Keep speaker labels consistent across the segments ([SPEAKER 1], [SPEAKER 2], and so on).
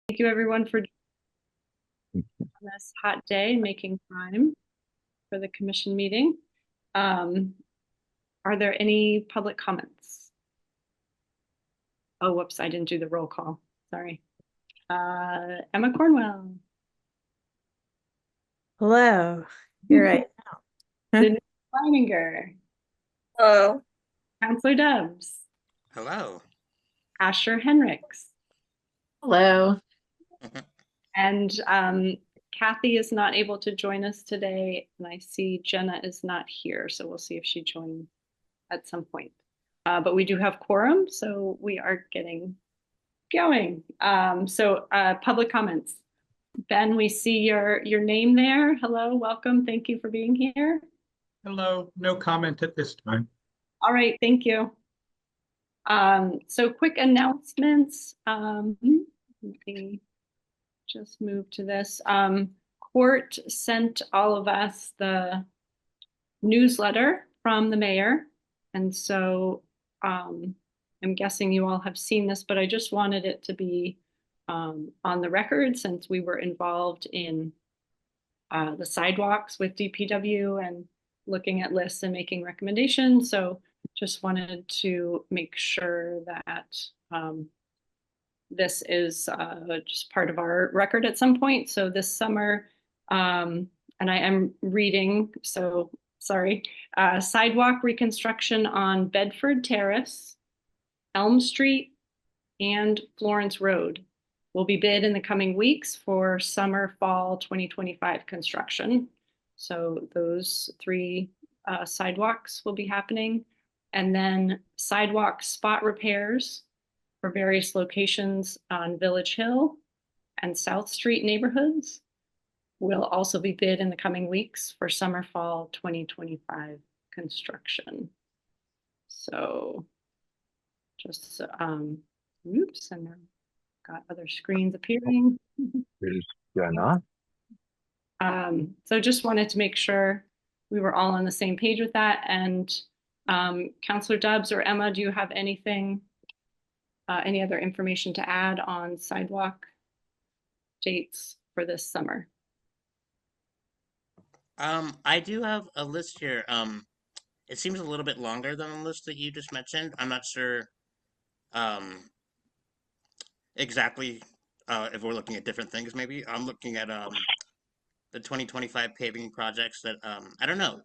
[SPEAKER 1] Thank you everyone for this hot day, making time for the commission meeting. Are there any public comments? Oh, whoops, I didn't do the roll call. Sorry. Emma Cornwell.
[SPEAKER 2] Hello. You're right.
[SPEAKER 1] Denise Leininger.
[SPEAKER 3] Hello.
[SPEAKER 1] Counselor Dubs.
[SPEAKER 4] Hello.
[SPEAKER 1] Asher Henricks.
[SPEAKER 2] Hello.
[SPEAKER 1] And Kathy is not able to join us today, and I see Jenna is not here, so we'll see if she joins at some point. But we do have quorum, so we are getting going. Public comments. Ben, we see your name there. Hello, welcome. Thank you for being here.
[SPEAKER 5] Hello, no comment at this time.
[SPEAKER 1] All right, thank you. So quick announcements. Let me just move to this. Court sent all of us the newsletter from the mayor. And so I'm guessing you all have seen this, but I just wanted it to be on the record since we were involved in the sidewalks with DPW and looking at lists and making recommendations. So just wanted to make sure that this is just part of our record at some point. So this summer, and I am reading, so sorry, sidewalk reconstruction on Bedford Terrace, Elm Street, and Florence Road will be bid in the coming weeks for summer, fall 2025 construction. So those three sidewalks will be happening. And then sidewalk spot repairs for various locations on Village Hill and South Street neighborhoods will also be bid in the coming weeks for summer, fall 2025 construction. So just, oops, and I've got other screens appearing.
[SPEAKER 6] There's Jenna.
[SPEAKER 1] So just wanted to make sure we were all on the same page with that. And Counselor Dubs or Emma, do you have anything, any other information to add on sidewalk dates for this summer?
[SPEAKER 4] I do have a list here. It seems a little bit longer than the list that you just mentioned. I'm not sure exactly if we're looking at different things. Maybe I'm looking at the 2025 paving projects that I don't know.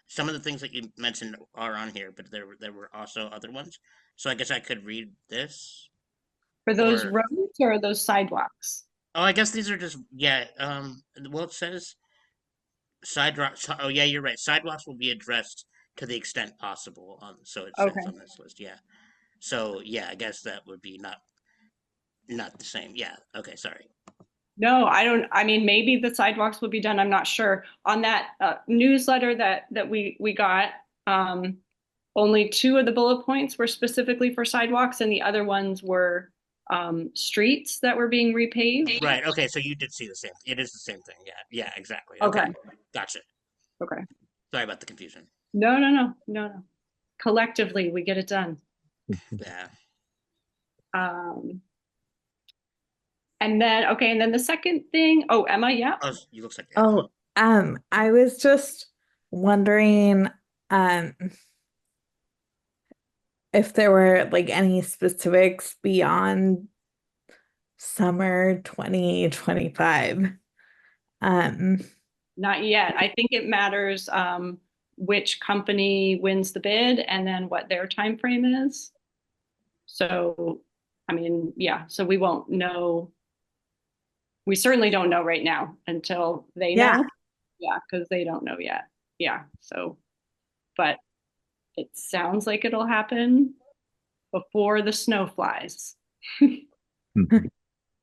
[SPEAKER 4] Some of the things that you mentioned are on here, but there were also other ones. So I guess I could read this.
[SPEAKER 1] For those roads or those sidewalks?
[SPEAKER 4] Oh, I guess these are just, yeah. Well, it says sidewalks. Oh, yeah, you're right. Sidewalks will be addressed to the extent possible. So it says on this list. Yeah. So yeah, I guess that would be not the same. Yeah. Okay. Sorry.
[SPEAKER 1] No, I mean, maybe the sidewalks will be done. I'm not sure. On that newsletter that we got, only 2 of the bullet points were specifically for sidewalks, and the other ones were streets that were being repaved.
[SPEAKER 4] Right. Okay. So you did see the same. It is the same thing. Yeah. Yeah. Exactly.
[SPEAKER 1] Okay.
[SPEAKER 4] Gotcha.
[SPEAKER 1] Okay.
[SPEAKER 4] Sorry about the confusion.
[SPEAKER 1] No. Collectively, we get it done.
[SPEAKER 4] Yeah.
[SPEAKER 1] And then the second thing. Oh, Emma, yeah.
[SPEAKER 4] Oh, you looks like.
[SPEAKER 2] Oh, I was just wondering if there were like any specifics beyond summer 2025.
[SPEAKER 1] Not yet. I think it matters which company wins the bid and then what their time frame is. So, I mean, yeah, so we won't know. We certainly don't know right now until they know. Yeah, because they don't know yet. Yeah, so, but it sounds like it'll happen before the snow flies.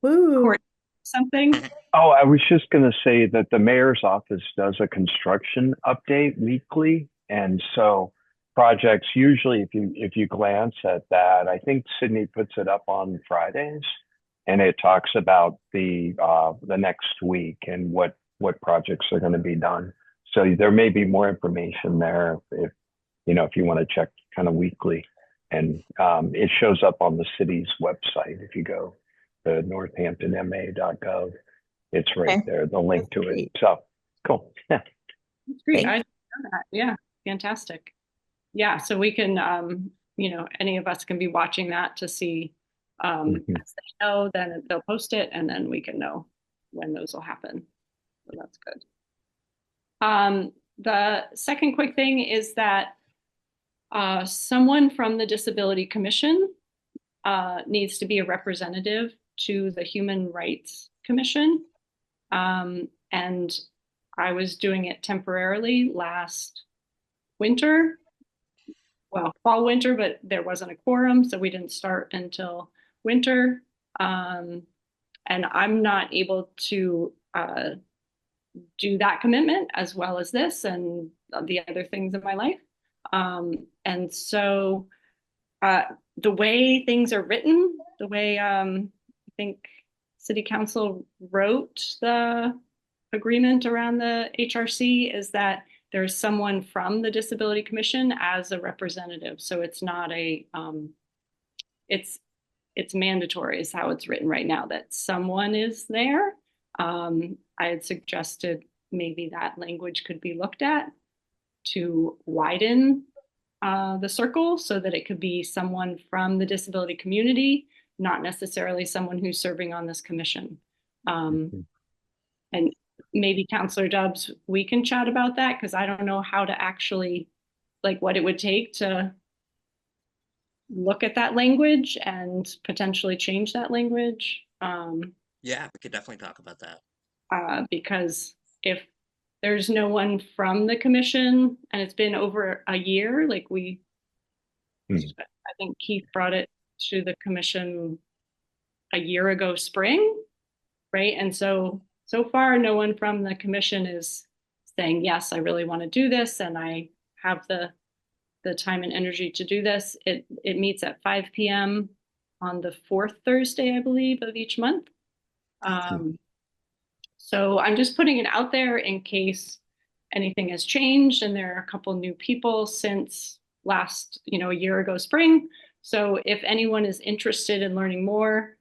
[SPEAKER 2] Woo.
[SPEAKER 1] Something?
[SPEAKER 6] Oh, I was just going to say that the mayor's office does a construction update weekly. And so projects, usually if you glance at that, I think Sydney puts it up on Fridays, and it talks about the next week and what projects are going to be done. So there may be more information there if you want to check kind of weekly, and it shows up on the city's website if you go the northamptonma.gov. It's right
[SPEAKER 2] Okay.
[SPEAKER 6] there, the link
[SPEAKER 2] That's
[SPEAKER 6] to it.
[SPEAKER 2] great.
[SPEAKER 6] So cool.
[SPEAKER 1] That's great.
[SPEAKER 2] Thank
[SPEAKER 1] I didn't know that. Yeah, fantastic. Yeah, so we can, any of us can be watching that to see,
[SPEAKER 6] Mhm.
[SPEAKER 1] as they know, then they'll post it and then we can know when those will happen. So that's good. The second quick thing is that someone from the Disability Commission needs to be a representative to the Human Rights Commission. And I was doing it temporarily last winter, well, fall, winter, but there wasn't a quorum, so we didn't start until winter. And I'm not able to do that commitment as well as this and the other things in my life. And so the way things are written, the way I think City Council wrote the agreement around the HRC is that there's someone from the Disability Commission as a representative. So it's not a, it's mandatory is how it's written right now that someone is there. I had suggested maybe that language could be looked at to widen the circle so that it could be someone from the disability community, not necessarily someone who's serving on this commission. And maybe Councillor Dubs, we can chat about that because I don't know how to actually, like what it would take to look at that language and potentially change that language.
[SPEAKER 4] Yeah, we could definitely talk about that.
[SPEAKER 1] Because if there's no one from the commission and it's been over a year, like I think Keith brought it to the commission a year ago spring, right? And so far, no one from the commission is saying, yes, I really want to do this and I have the time and energy to do this. It meets at 5 p.m. on the fourth Thursday, I believe, of each month. So I'm just putting it out there in case anything has changed and there are a couple new people since last, a year ago spring. So if anyone is interested in learning more,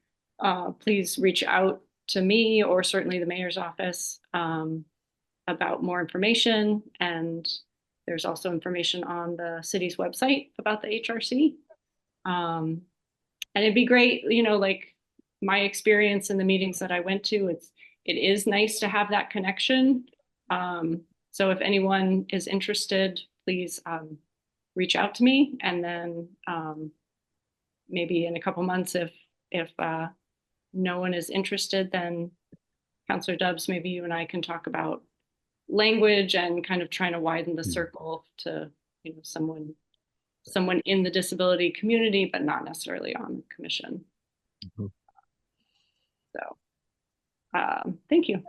[SPEAKER 1] please reach out to me or certainly the mayor's office about more information. And there's also information on the city's website about the HRC. And it'd be great, like my experience in the meetings that I went to, it is nice to have that connection. So if anyone is interested, please reach out to me. And then maybe in a couple months, if no one is interested, then Councillor Dubs, maybe you and I can talk about language and kind of trying to widen the circle to someone in the disability community, but not necessarily on the commission. So thank you.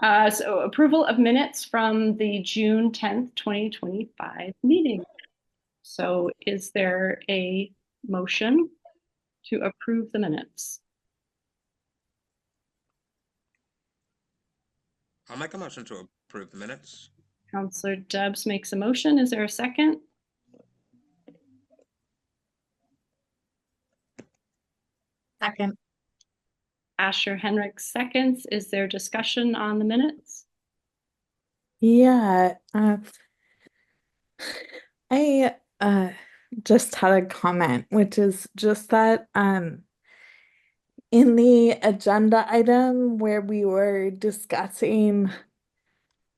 [SPEAKER 1] So approval of minutes from the June 10th, 2025 meeting. So is there a motion to approve the minutes?
[SPEAKER 4] I'll make a motion to approve the minutes.
[SPEAKER 1] Councillor Debs makes a motion. Is there a second?
[SPEAKER 2] Second.
[SPEAKER 1] Asher Henrik seconds. Is there discussion on the minutes?
[SPEAKER 2] Yeah, I just had a comment, which is just that in the agenda item where we were discussing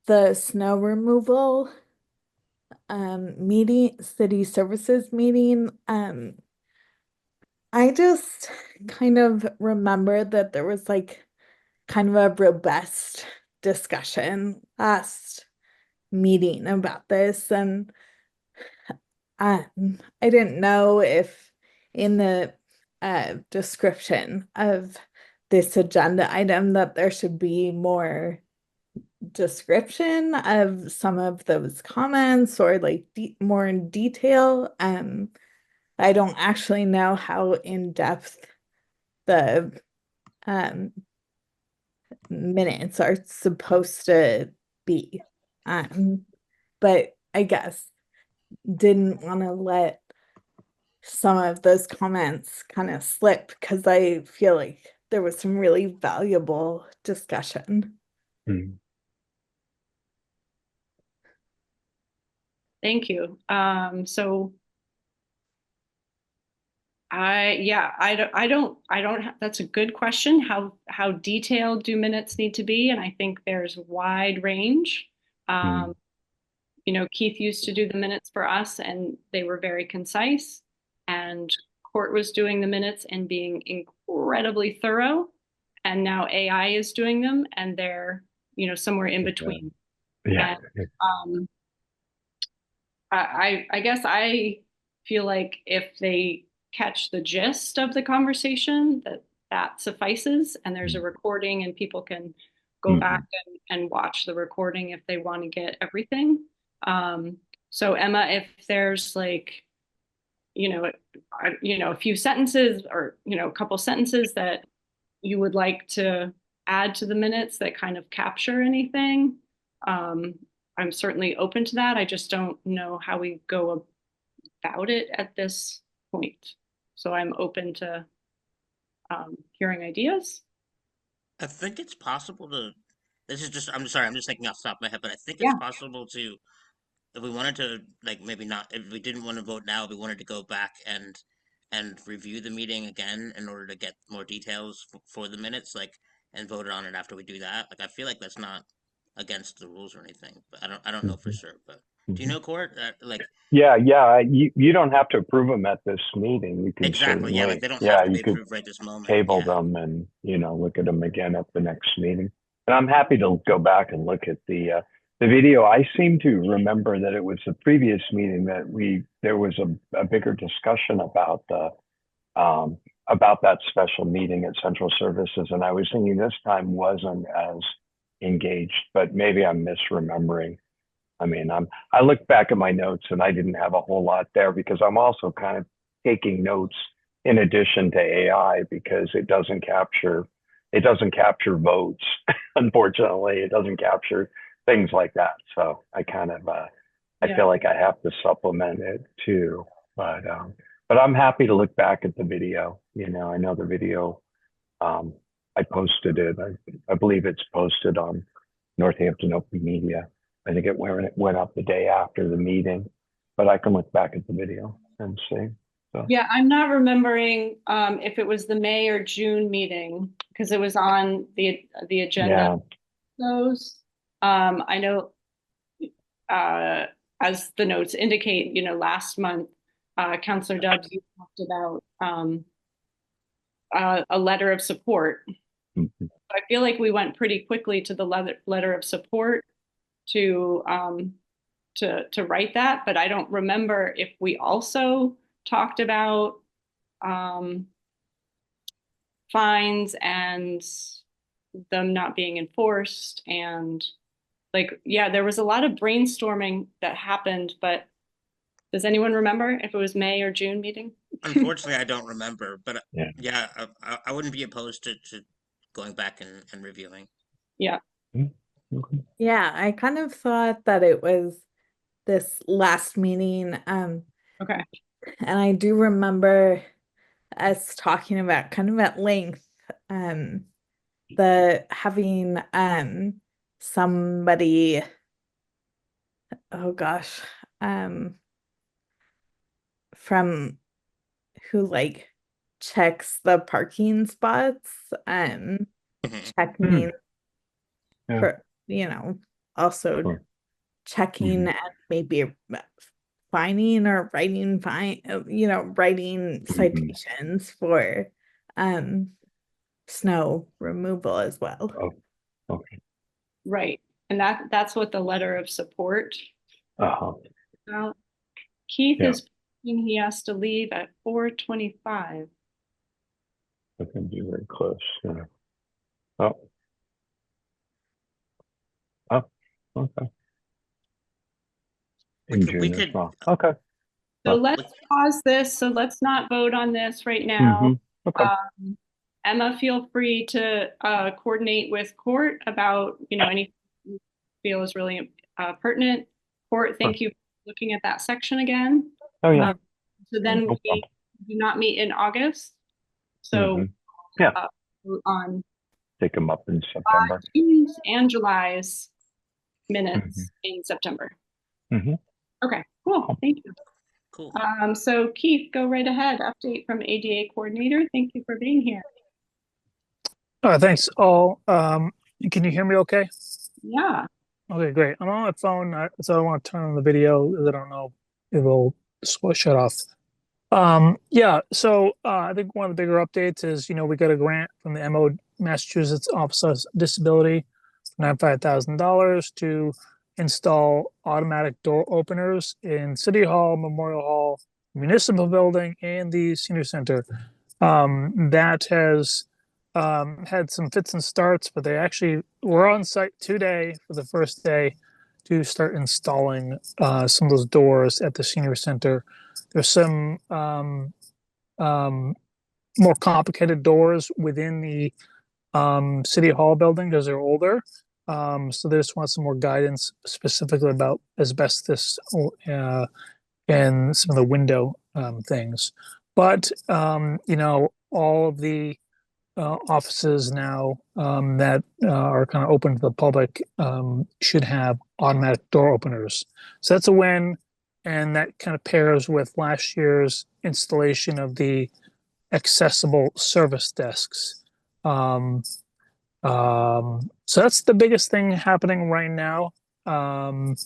[SPEAKER 2] the snow removal meeting, city services meeting, I just kind of remembered that there was like kind of a robust discussion last meeting about this, and I didn't know if in the description of this agenda item that there should be more description of some of those comments or like more in detail. I don't actually know how in depth the minutes are supposed to be. But I guess didn't want to let some of those comments kind of slip because I feel like there was some really valuable discussion.
[SPEAKER 6] Mhm.
[SPEAKER 1] Thank you. So that's a good question. How detailed do minutes need to be? And I think there's a wide range.
[SPEAKER 6] Mm.
[SPEAKER 1] Keith used to do the minutes for us and they were very concise, and Court was doing the minutes and being incredibly thorough. And now AI is doing them and they're, somewhere in between.
[SPEAKER 6] Yeah.
[SPEAKER 1] And I guess I feel like if they catch the gist of the conversation, that suffices, and there's a recording and people can go back and watch the recording if they want to get everything. So Emma, if there's like, a few sentences or, a couple sentences that you would like to add to the minutes that kind of capture anything, I'm certainly open to that. I just don't know how we go about it at this point. So I'm open to hearing ideas.
[SPEAKER 4] I think it's possible to. I'm sorry, I'm just thinking off the top of my head, but I think it's possible to, if we wanted to, like maybe not, if we didn't want to vote now, if we wanted to go back and review the meeting again in order to get more details for the minutes, like, and vote on it after we do that. Like, I feel like that's not against the rules or anything, but I don't know for sure. But do you know, Court? Like,
[SPEAKER 6] Yeah. You don't have to approve them at this meeting. You can
[SPEAKER 4] exactly, yeah, like
[SPEAKER 6] certainly,
[SPEAKER 4] they don't have to
[SPEAKER 6] you
[SPEAKER 4] be
[SPEAKER 6] could
[SPEAKER 4] approved right this moment.
[SPEAKER 6] table
[SPEAKER 4] Yeah.
[SPEAKER 6] them and, look at them again at the next meeting. And I'm happy to go back and look at the video. I seem to remember that it was the previous meeting that there was a bigger discussion about that special meeting at Central Services. And I was thinking this time wasn't as engaged, but maybe I'm misremembering. I mean, I look back at my notes and I didn't have a whole lot there because I'm also kind of taking notes in addition to AI because it doesn't capture votes. Unfortunately, it doesn't capture things like that. So I kind of I feel like I have to supplement it too. But I'm happy to look back at the video. I know the video. I posted it. I believe it's posted on Northampton Open Media. I think it went up the day after the meeting, but I can look back at the video and see. So.
[SPEAKER 1] Yeah, I'm not remembering if it was the May or June meeting because it was on the agenda. Those I know as the notes indicate, last month, Councillor Dubs, you talked about a letter of support.
[SPEAKER 6] Mm-hmm.
[SPEAKER 1] I feel like we went pretty quickly to the letter of support to write that, but I don't remember if we also talked about fines and them not being enforced. And there was a lot of brainstorming that happened, but does anyone remember if it was May or June meeting?
[SPEAKER 4] Unfortunately, I don't remember, but yeah, I wouldn't be opposed to going back and reviewing.
[SPEAKER 1] Yeah.
[SPEAKER 2] Yeah, I kind of thought that it was this last meeting.
[SPEAKER 1] Okay.
[SPEAKER 2] And I do remember us talking about kind of at length the having somebody, oh gosh, from who like checks the parking spots checking for also checking and maybe fining or writing writing citations for snow removal as well.
[SPEAKER 6] Oh, okay.
[SPEAKER 1] Right. And that's what the letter of support. Well, Keith is he has to leave at 4:25.
[SPEAKER 6] I can be very close. Yeah. Oh, okay.
[SPEAKER 4] We could.
[SPEAKER 6] Okay.
[SPEAKER 1] So let's pause this. So let's not vote on this right now.
[SPEAKER 6] Okay.
[SPEAKER 1] Emma, feel free to coordinate with Court about anything you feel is really pertinent. Court, thank you for looking at that section again.
[SPEAKER 6] Oh yeah.
[SPEAKER 1] So then we do not meet in August. So on
[SPEAKER 6] Take them up in September.
[SPEAKER 1] June's and July's minutes in September.
[SPEAKER 6] Mhm.
[SPEAKER 1] Okay, cool. Thank you.
[SPEAKER 4] Cool.
[SPEAKER 1] So Keith, go right ahead. Update from ADA coordinator. Thank you for being here.
[SPEAKER 3] Thanks all. Can you hear me okay?
[SPEAKER 1] Yeah.
[SPEAKER 3] Okay, great. I'm on my phone, so I don't want to turn on the video because I don't know if it'll shut off. Yeah, so I think one of the bigger updates is, we got a grant from the Massachusetts Office of Disability, $95,000 to install automatic door openers in City Hall, Memorial Hall, Municipal Building, and the Senior Center. That has had some fits and starts, but they actually were on site today for the first day to start installing some of those doors at the Senior Center. There's some more complicated doors within the City Hall building because they're older. So they just want some more guidance specifically about asbestos and some of the window things. But, all of the offices now that are kind of open to the public should have automatic door openers. So that's a win. And that kind of pairs with last year's installation of the accessible service desks. So that's the biggest thing happening right now. But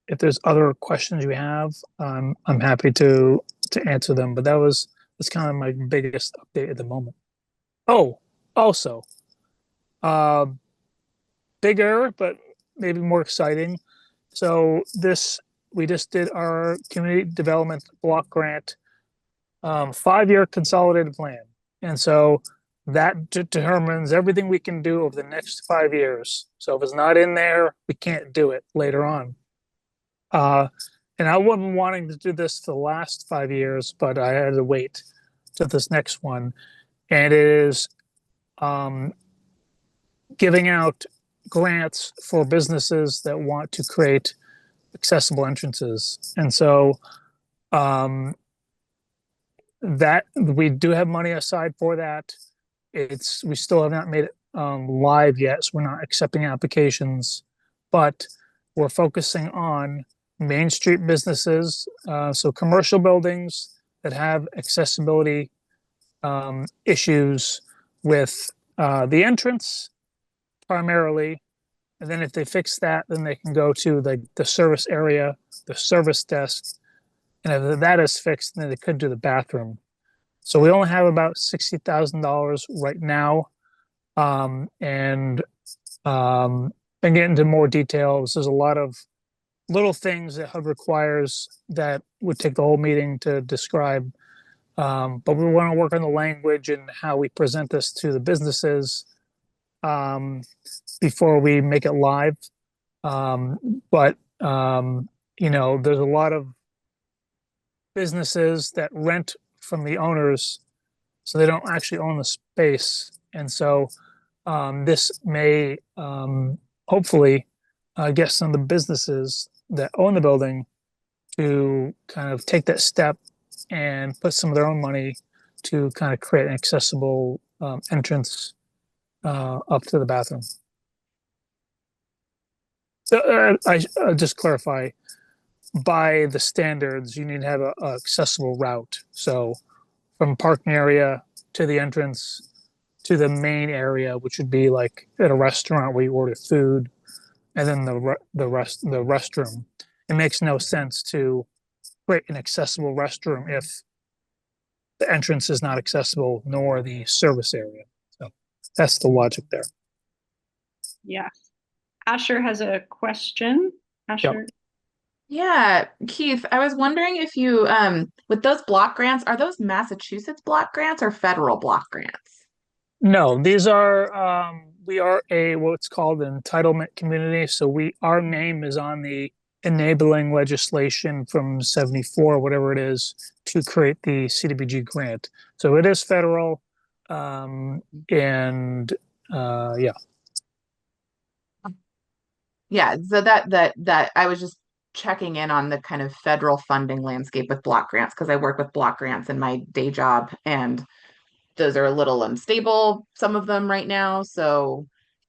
[SPEAKER 3] if there's other questions you have, I'm happy to answer them. But that's kind of my biggest update at the moment. Oh, also, bigger but maybe more exciting. So we just did our community development block grant, 5-year consolidated plan, and so that determines everything we can do over the next 5 years. So if it's not in there, we can't do it later on. And I wasn't wanting to do this for the last 5 years, but I had to wait to this next one. And it is giving out grants for businesses that want to create accessible entrances. And so that we do have money aside for that. We still have not made it live yet, so we're not accepting applications, but we're focusing on Main Street businesses, so commercial buildings that have accessibility issues with the entrance primarily. And then if they fix that, then they can go to the service area, the service desk. And if that is fixed, then they could do the bathroom. So we only have about $60,000 right now. And get into more details. There's a lot of little things that HUD requires that would take the whole meeting to describe. But we want to work on the language and how we present this to the businesses before we make it live. But there's a lot of businesses that rent from the owners, so they don't actually own the space. And so this may hopefully get some of the businesses that own the building to kind of take that step and put some of their own money to kind of create an accessible entrance up to the bathroom. So I just clarify, by the standards, you need to have a accessible route. So from parking area to the entrance to the main area, which would be like at a restaurant where you order food, and then the restroom. It makes no sense to create an accessible restroom if the entrance is not accessible, nor the service area. So that's the logic there.
[SPEAKER 1] Yes. Asher has a question. Asher.
[SPEAKER 3] Yep.
[SPEAKER 7] Yeah, Keith, I was wondering if you, with those block grants, are those Massachusetts block grants or federal block grants?
[SPEAKER 3] No, these are, we are what's called an entitlement community. So our name is on the enabling legislation from 74, whatever it is, to create the CDBG grant. So it is federal, and yeah.
[SPEAKER 7] Yeah, so that I was just checking in on the kind of federal funding landscape with block grants because I work with block grants in my day job, and those are a little unstable, some of them right now. So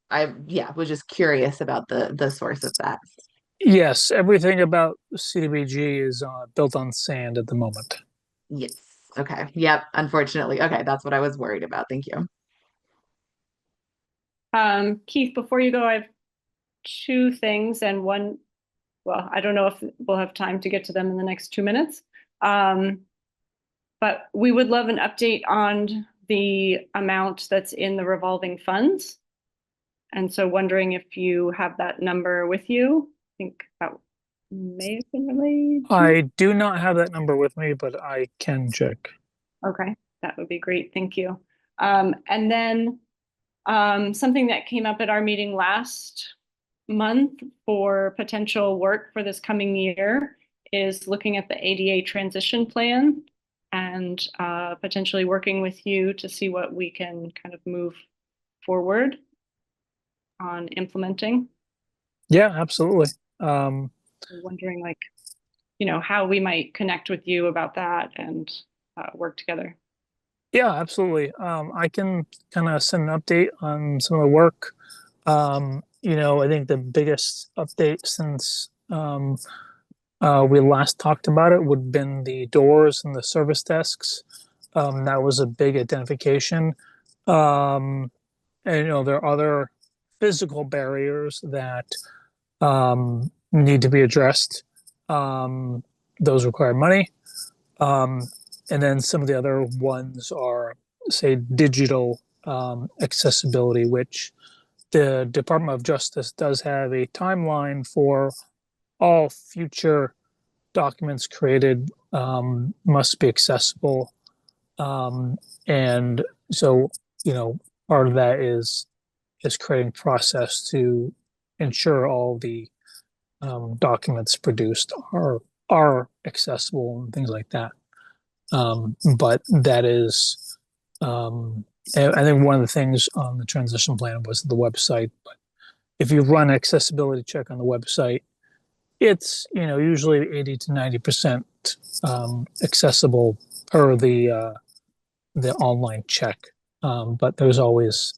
[SPEAKER 7] I, yeah, was just curious about the source of that.
[SPEAKER 3] Yes, everything about CDBG is built on sand at the moment.
[SPEAKER 7] Yes. Okay. Yep. Unfortunately. Okay. That's what I was worried about. Thank you.
[SPEAKER 1] Keith, before you go, I have two things and one, well, I don't know if we'll have time to get to them in the next 2 minutes. But we would love an update on the amount that's in the revolving funds. And so wondering if you have that number with you. I think that may have been relayed.
[SPEAKER 3] I do not have that number with me, but I can check.
[SPEAKER 1] Okay, that would be great. Thank you. And then something that came up at our meeting last month for potential work for this coming year is looking at the ADA transition plan and potentially working with you to see what we can kind of move forward on implementing.
[SPEAKER 3] Yeah, absolutely.
[SPEAKER 1] Wondering like, you know, how we might connect with you about that and work together.
[SPEAKER 3] Yeah, absolutely. I can kind of send an update on some of the work. You know, I think the biggest update since we last talked about it would have been the doors and the service desks. That was a big identification. And, you know, there are other physical barriers that need to be addressed. Those require money. And then some of the other ones are, say, digital accessibility, which the Department of Justice does have a timeline for all future documents created must be accessible. And so, you know, part of that is creating process to ensure all the documents produced are accessible and things like that. But that is, I think one of the things on the transition plan was the website. But if you run accessibility check on the website, it's, you know, usually 80 to 90% accessible per the online check. But there's always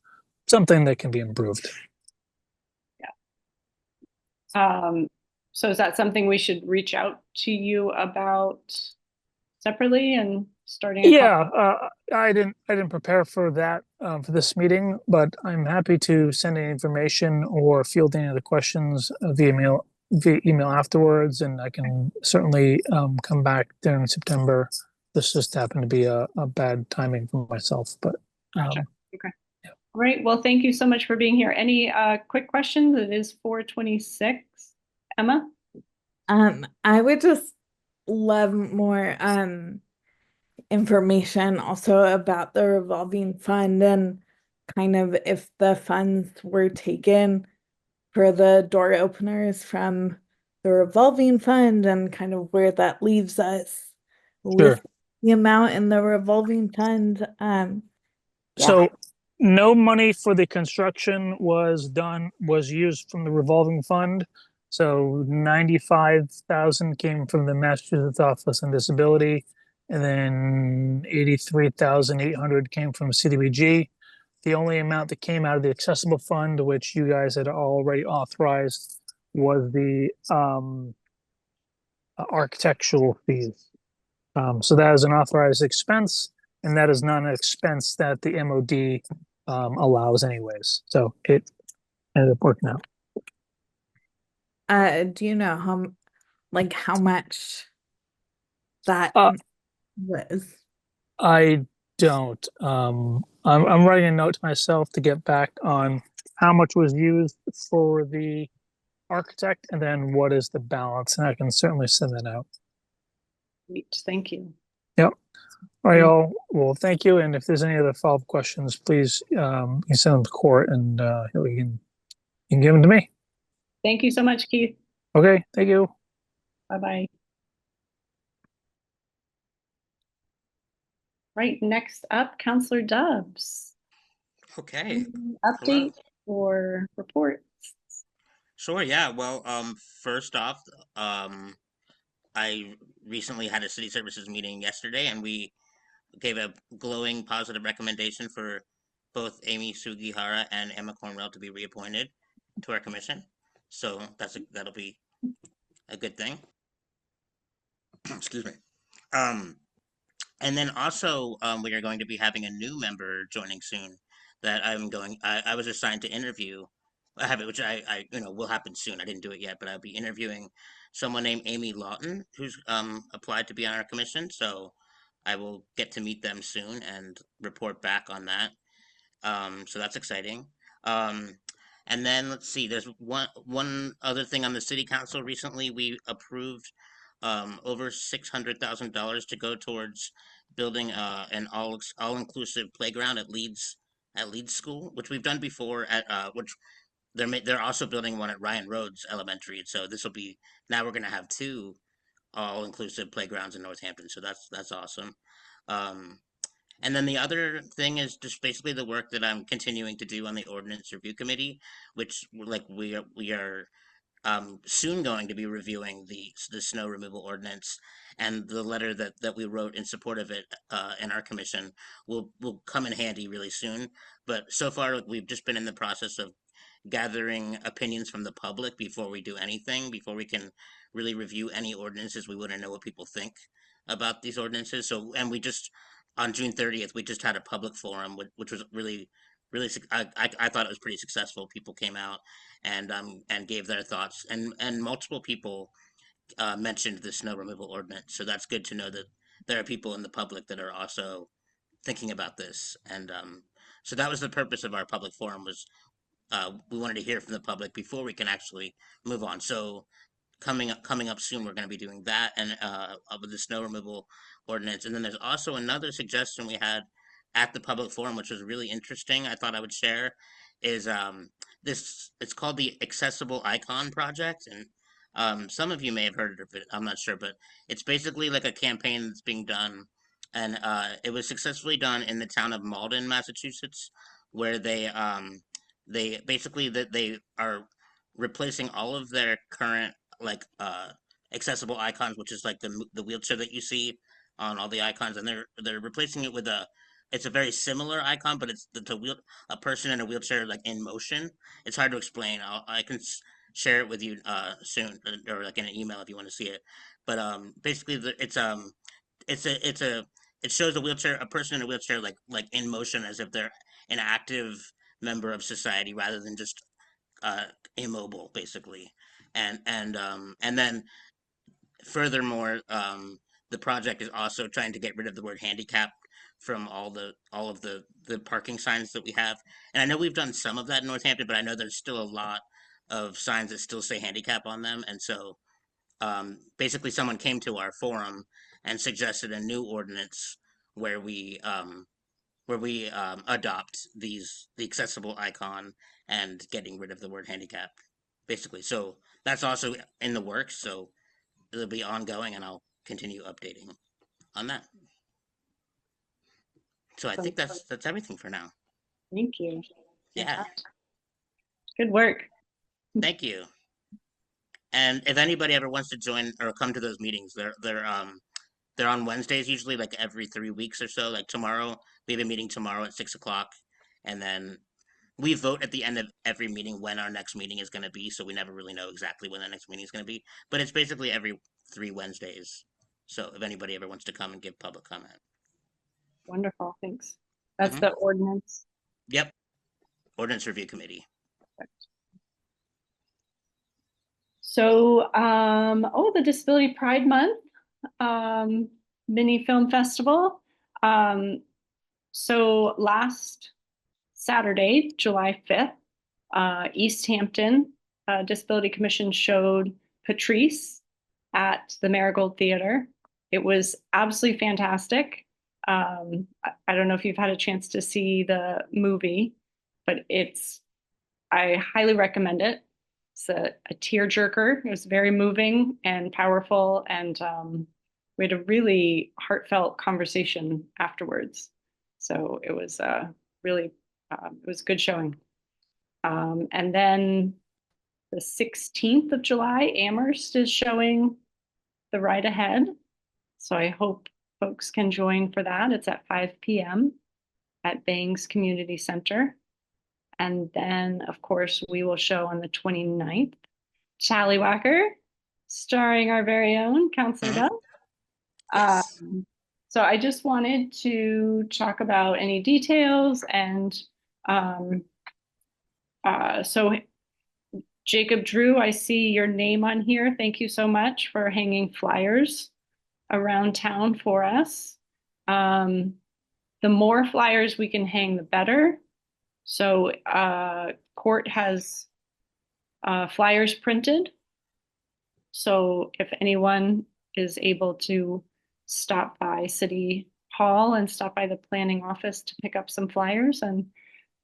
[SPEAKER 3] something that can be improved.
[SPEAKER 1] So is that something we should reach out to you about separately and starting?
[SPEAKER 3] I didn't prepare for that for this meeting, but I'm happy to send any information or field any other questions via email afterwards, and I can certainly come back during September. This just happened to be a bad timing for myself, but
[SPEAKER 1] gotcha. Okay. Yeah. All right. Well, thank you so much for being here. Any quick questions? It is 4:26. Emma?
[SPEAKER 2] I would just love more information also about the revolving fund and kind of if the funds were taken for the door openers from the revolving fund and kind of where that leaves us with the amount in the revolving fund.
[SPEAKER 3] So no money for the construction was used from the revolving fund. So 95,000 came from the Massachusetts Office on Disability, and then 83,800 came from CDBG. The only amount that came out of the accessible fund, which you guys had already authorized, was the architectural fees. So that is an authorized expense, and that is not an expense that the MOD allows anyways. So it ended up working out.
[SPEAKER 2] Do you know how much that was?
[SPEAKER 3] I don't. I'm writing a note to myself to get back on how much was used for the architect and then what is the balance, and I can certainly send that out.
[SPEAKER 1] Great, thank you.
[SPEAKER 3] Yep. All right, all. Well, thank you. And if there's any other follow-up questions, please you can send them to Court, and you can give them to me.
[SPEAKER 1] Thank you so much, Keith.
[SPEAKER 3] Okay, thank you.
[SPEAKER 1] Bye-bye. Right, next up, Counselor Dubs.
[SPEAKER 4] Okay.
[SPEAKER 1] Update or reports?
[SPEAKER 4] Sure, yeah. Well, first off, I recently had a city services meeting yesterday, and we gave a glowing positive recommendation for both Amy Sugihara and Emma Cornwell to be reappointed to our commission. So that'll be a good thing. Excuse me. Um, and then also, we are going to be having a new member joining soon that I was assigned to interview. I have it, which will happen soon. I didn't do it yet, but I'll be interviewing someone named Amy Lawton, who's applied to be on our commission. So I will get to meet them soon and report back on that. So that's exciting. Um, and then let's see, there's one other thing on the city council. Recently, we approved over $600,000 to go towards building an all inclusive playground at Leeds School, which we've done before at which they're also building one at Ryan Rhodes Elementary. And so this will be, now we're going to have two all inclusive playgrounds in Northampton. So that's awesome. Um, and then the other thing is just basically the work that I'm continuing to do on the ordinance review committee, which we are soon going to be reviewing the snow removal ordinance, and the letter that we wrote in support of it in our commission will come in handy really soon. But so far we've just been in the process of gathering opinions from the public before we do anything, before we can really review any ordinances. We want to know what people think about these ordinances. So, and we just, on June 30th, we just had a public forum, which was really, I thought it was pretty successful. People came out and gave their thoughts, and multiple people mentioned the snow removal ordinance. So that's good to know that there are people in the public that are also thinking about this. And so that was the purpose of our public forum, was we wanted to hear from the public before we can actually move on. So coming up soon, we're going to be doing that, and with the snow removal ordinance. And then there's also another suggestion we had at the public forum, which was really interesting. I thought I would share is this. It's called the Accessible Icon Project, and some of you may have heard of it. I'm not sure, but it's basically like a campaign that's being done, and it was successfully done in the town of Malden, Massachusetts, where they basically that they are replacing all of their current like accessible icons, which is like the wheelchair that you see on all the icons, and they're replacing it with it's a very similar icon, but it's a person in a wheelchair like in motion. It's hard to explain. I can share it with you soon, or like in an email if you want to see it. But basically it's a it shows a person in a wheelchair like in motion, as if they're an active member of society rather than just uh immobile, basically. And then furthermore, the project is also trying to get rid of the word handicap from all of the parking signs that we have. And I know we've done some of that in Northampton, but I know there's still a lot of signs that still say handicap on them. And so basically someone came to our forum and suggested a new ordinance where we adopt the accessible icon and getting rid of the word handicap, basically. So that's also in the works. So it'll be ongoing, and I'll continue updating on that. So I think that's everything for now.
[SPEAKER 1] Thank you.
[SPEAKER 4] Yeah.
[SPEAKER 1] Good work.
[SPEAKER 4] Thank you. And if anybody ever wants to join or come to those meetings, they're on Wednesdays, usually like every 3 weeks or so. Like tomorrow, we have a meeting tomorrow at 6 o'clock, and then we vote at the end of every meeting when our next meeting is going to be. So we never really know exactly when the next meeting is going to be, but it's basically every 3 Wednesdays. So if anybody ever wants to come and give public comment.
[SPEAKER 1] Wonderful. Thanks. That's the ordinance.
[SPEAKER 4] Yep. Ordinance Review Committee.
[SPEAKER 1] So, the Disability Pride Month mini film festival. So last Saturday, July 5th, East Hampton Disability Commission showed Patrice at the Marigold Theater. It was absolutely fantastic. I don't know if you've had a chance to see the movie, but I highly recommend it. It's a tearjerker. It was very moving and powerful, and we had a really heartfelt conversation afterwards. So it was really, it was a good showing. And then the 16th of July, Amherst is showing the ride ahead. So I hope folks can join for that. It's at 5 p.m. at Bangs Community Center. And then, of course, we will show on the 29th, Challywhacker, starring our very own Counselor Bell.
[SPEAKER 4] Yes.
[SPEAKER 1] So I just wanted to talk about any details and so Jacob Drew, I see your name on here. Thank you so much for hanging flyers around town for us. The more flyers we can hang, the better. So Court has flyers printed. So if anyone is able to stop by City Hall and stop by the planning office to pick up some flyers and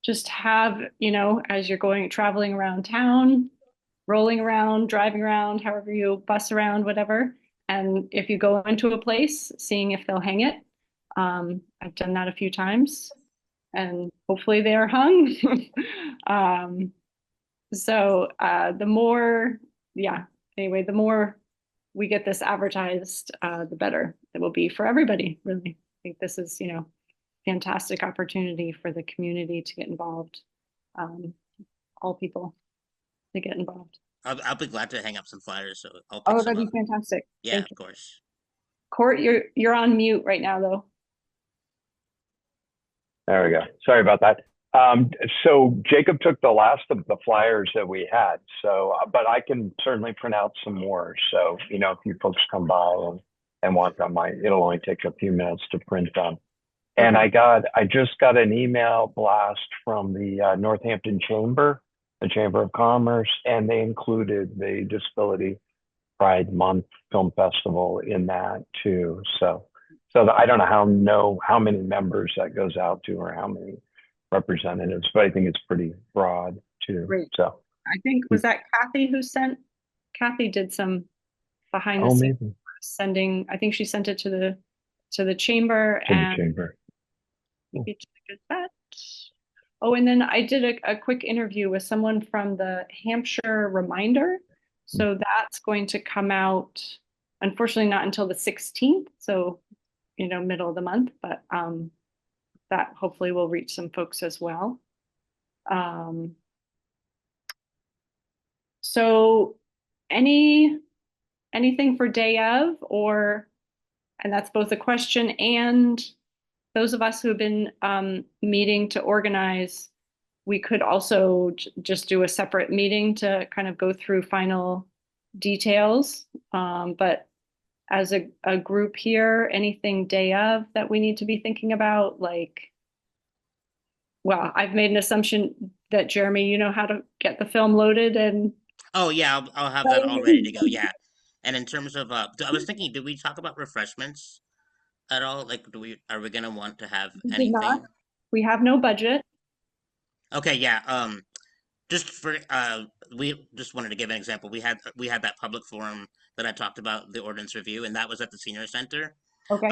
[SPEAKER 1] just have, you know, as you're traveling around town, rolling around, driving around, however you bus around, whatever. And if you go into a place, seeing if they'll hang it. I've done that a few times and hopefully they are hung. So the more, anyway, the more we get this advertised, the better it will be for everybody, really. I think this is, you know, fantastic opportunity for the community to get involved. All people to get involved.
[SPEAKER 4] I'll be glad to hang up some flyers, so I'll pick
[SPEAKER 1] Oh,
[SPEAKER 4] some
[SPEAKER 1] that'd be
[SPEAKER 4] up.
[SPEAKER 1] fantastic.
[SPEAKER 4] Yeah,
[SPEAKER 1] Thank
[SPEAKER 4] of
[SPEAKER 1] you.
[SPEAKER 4] course.
[SPEAKER 1] Court, you're on mute right now, though.
[SPEAKER 6] There we go. Sorry about that. So Jacob took the last of the flyers that we had. So, but I can certainly print out some more. So, you know, if you folks come by and want them, it'll only take a few minutes to print them. And I just got an email blast from the Northampton Chamber, the Chamber of Commerce, and they included the Disability Pride Month Film Festival in that too. So I don't know how many members that goes out to or how many representatives, but I think it's pretty broad too.
[SPEAKER 1] Great.
[SPEAKER 6] So
[SPEAKER 1] I think, was that Kathy did some behind the scenes
[SPEAKER 6] maybe
[SPEAKER 1] sending, I think she sent it to the chamber
[SPEAKER 6] to the
[SPEAKER 1] and
[SPEAKER 6] chamber.
[SPEAKER 1] maybe to the Gazette. Oh, and then I did a quick interview with someone from the Hampshire Reminder. So that's going to come out, unfortunately, not until the 16th. So, you know, middle of the month, but that hopefully will reach some folks as well. So anything for day of, or, and that's both a question and those of us who have been meeting to organize, we could also just do a separate meeting to kind of go through final details. But as a group here, anything day of that we need to be thinking about, like, well, I've made an assumption that Jeremy, you know how to get the film loaded and.
[SPEAKER 4] Oh yeah, I'll have that all ready to go. Yeah. And in terms of, I was thinking, did we talk about refreshments at all? Like, are we gonna want to have
[SPEAKER 1] We did not.
[SPEAKER 4] anything?
[SPEAKER 1] We have no budget.
[SPEAKER 4] Okay, yeah. Just for we just wanted to give an example. We had that public forum that I talked about, the ordinance review, and that was at the senior center.
[SPEAKER 1] Okay.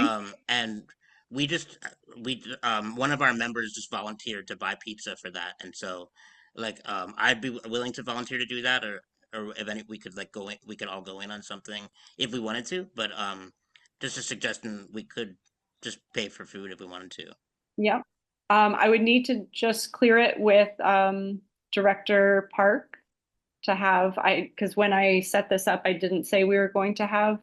[SPEAKER 4] And one of our members just volunteered to buy pizza for that, and so like I'd be willing to volunteer to do that, or if any we could like we could all go in on something if we wanted to, but just a suggestion, we could just pay for food if we wanted to.
[SPEAKER 1] Yeah. I would need to just clear it with Director Park to have, because when I set this up, I didn't say we were going to have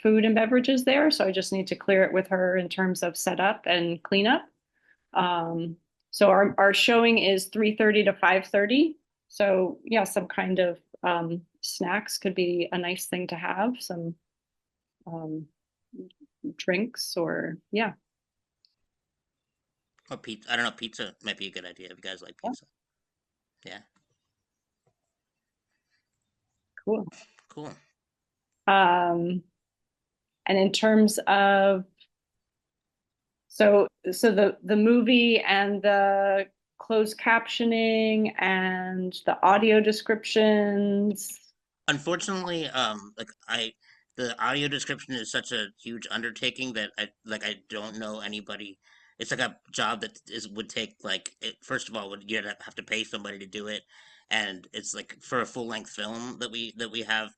[SPEAKER 1] food and beverages there. So I just need to clear it with her in terms of setup and cleanup. So our showing is 3:30 to 5:30. So yeah, some kind of snacks could be a nice thing to have, some drinks or yeah.
[SPEAKER 4] Or pizza. I don't know. Pizza might be a good idea if you guys like pizza. Yeah.
[SPEAKER 1] Cool.
[SPEAKER 4] Cool.
[SPEAKER 1] And in terms of, so the movie and the closed captioning and the audio descriptions.
[SPEAKER 4] Unfortunately, the audio description is such a huge undertaking that I don't know anybody. It's like a job that would take first of all, you'd have to pay somebody to do it, and it's like for a full length film that we have,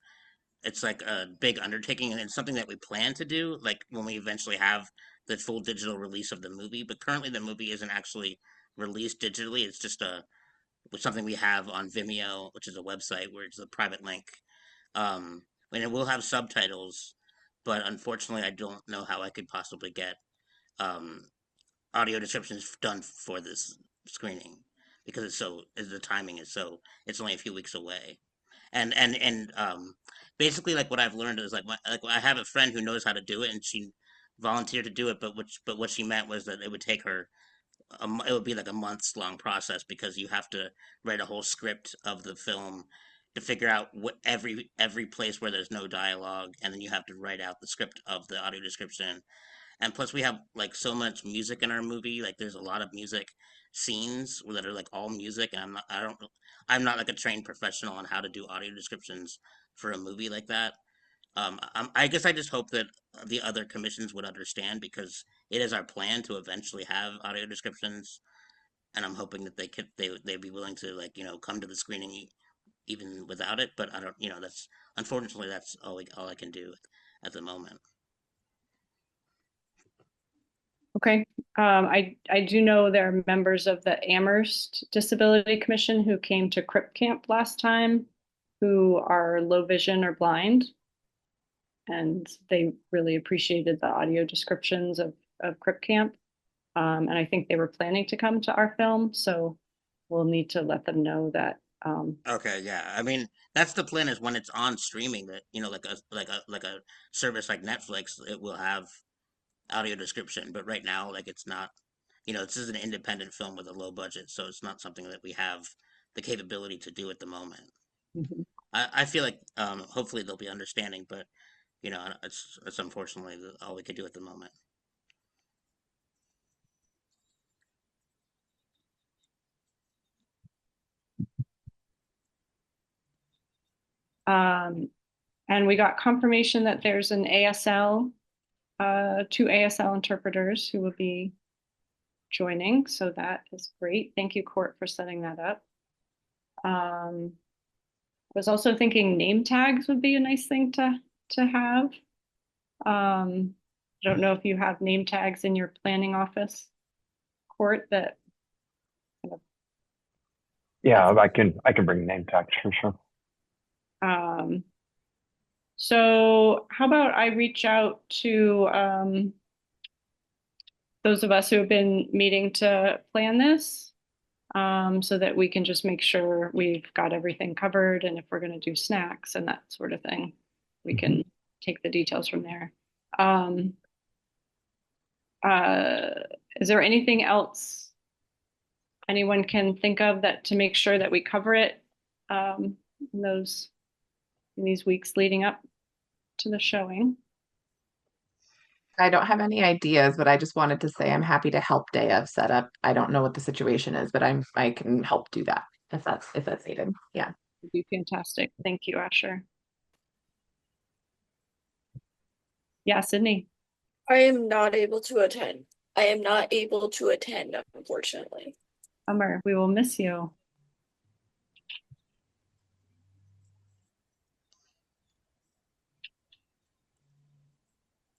[SPEAKER 4] it's like a big undertaking, and it's something that we plan to do like when we eventually have the full digital release of the movie. But currently, the movie isn't actually released digitally. It's just something we have on Vimeo, which is a website where it's a private link. And it will have subtitles, but unfortunately, I don't know how I could possibly get um, audio descriptions done for this screening because the timing is so it's only a few weeks away. And basically, like what I've learned is like I have a friend who knows how to do it, and she volunteered to do it, but what she meant was that it would take her it would be like a months long process because you have to write a whole script of the film to figure out what every place where there's no dialogue, and then you have to write out the script of the audio description. And plus we have like so much music in our movie, like there's a lot of music scenes that are like all music, and I'm not like a trained professional on how to do audio descriptions for a movie like that. I guess I just hope that the other commissions would understand because it is our plan to eventually have audio descriptions, and I'm hoping that they'd be willing to like come to the screening even without it. But I don't, that's unfortunately that's all I can do at the moment.
[SPEAKER 1] Okay. I do know there are members of the Amherst Disability Commission who came to Crip Camp last time who are low vision or blind. And they really appreciated the audio descriptions of Crip Camp. And I think they were planning to come to our film. So we'll need to let them know that.
[SPEAKER 4] Okay, yeah. I mean, that's the plan is when it's on streaming that, like a service like Netflix, it will have audio description, but right now, like it's not, this is an independent film with a low budget, so it's not something that we have the capability to do at the moment.
[SPEAKER 1] Mhm.
[SPEAKER 4] I feel like hopefully they'll be understanding, but it's unfortunately all we could do at the moment.
[SPEAKER 1] And we got confirmation that there's an ASL, two ASL interpreters who will be joining. So that is great. Thank you, Court, for setting that up. I was also thinking name tags would be a nice thing to have. I don't know if you have name tags in your planning office, Court, that
[SPEAKER 6] Yeah, I can bring name tags for sure.
[SPEAKER 1] So how about I reach out to those of us who have been meeting to plan this, so that we can just make sure we've got everything covered, and if we're going to do snacks and that sort of thing, we can take the details from there. Is there anything else anyone can think of that to make sure that we cover it in these weeks leading up to the showing?
[SPEAKER 7] I don't have any ideas, but I just wanted to say I'm happy to help Daya set up. I don't know what the situation is, but I can help do that if that's needed. Yeah.
[SPEAKER 1] Would be fantastic. Thank you, Asher. Yeah, Sydney.
[SPEAKER 8] I am not able to attend. I am not able to attend, unfortunately.
[SPEAKER 1] Summer, we will miss you.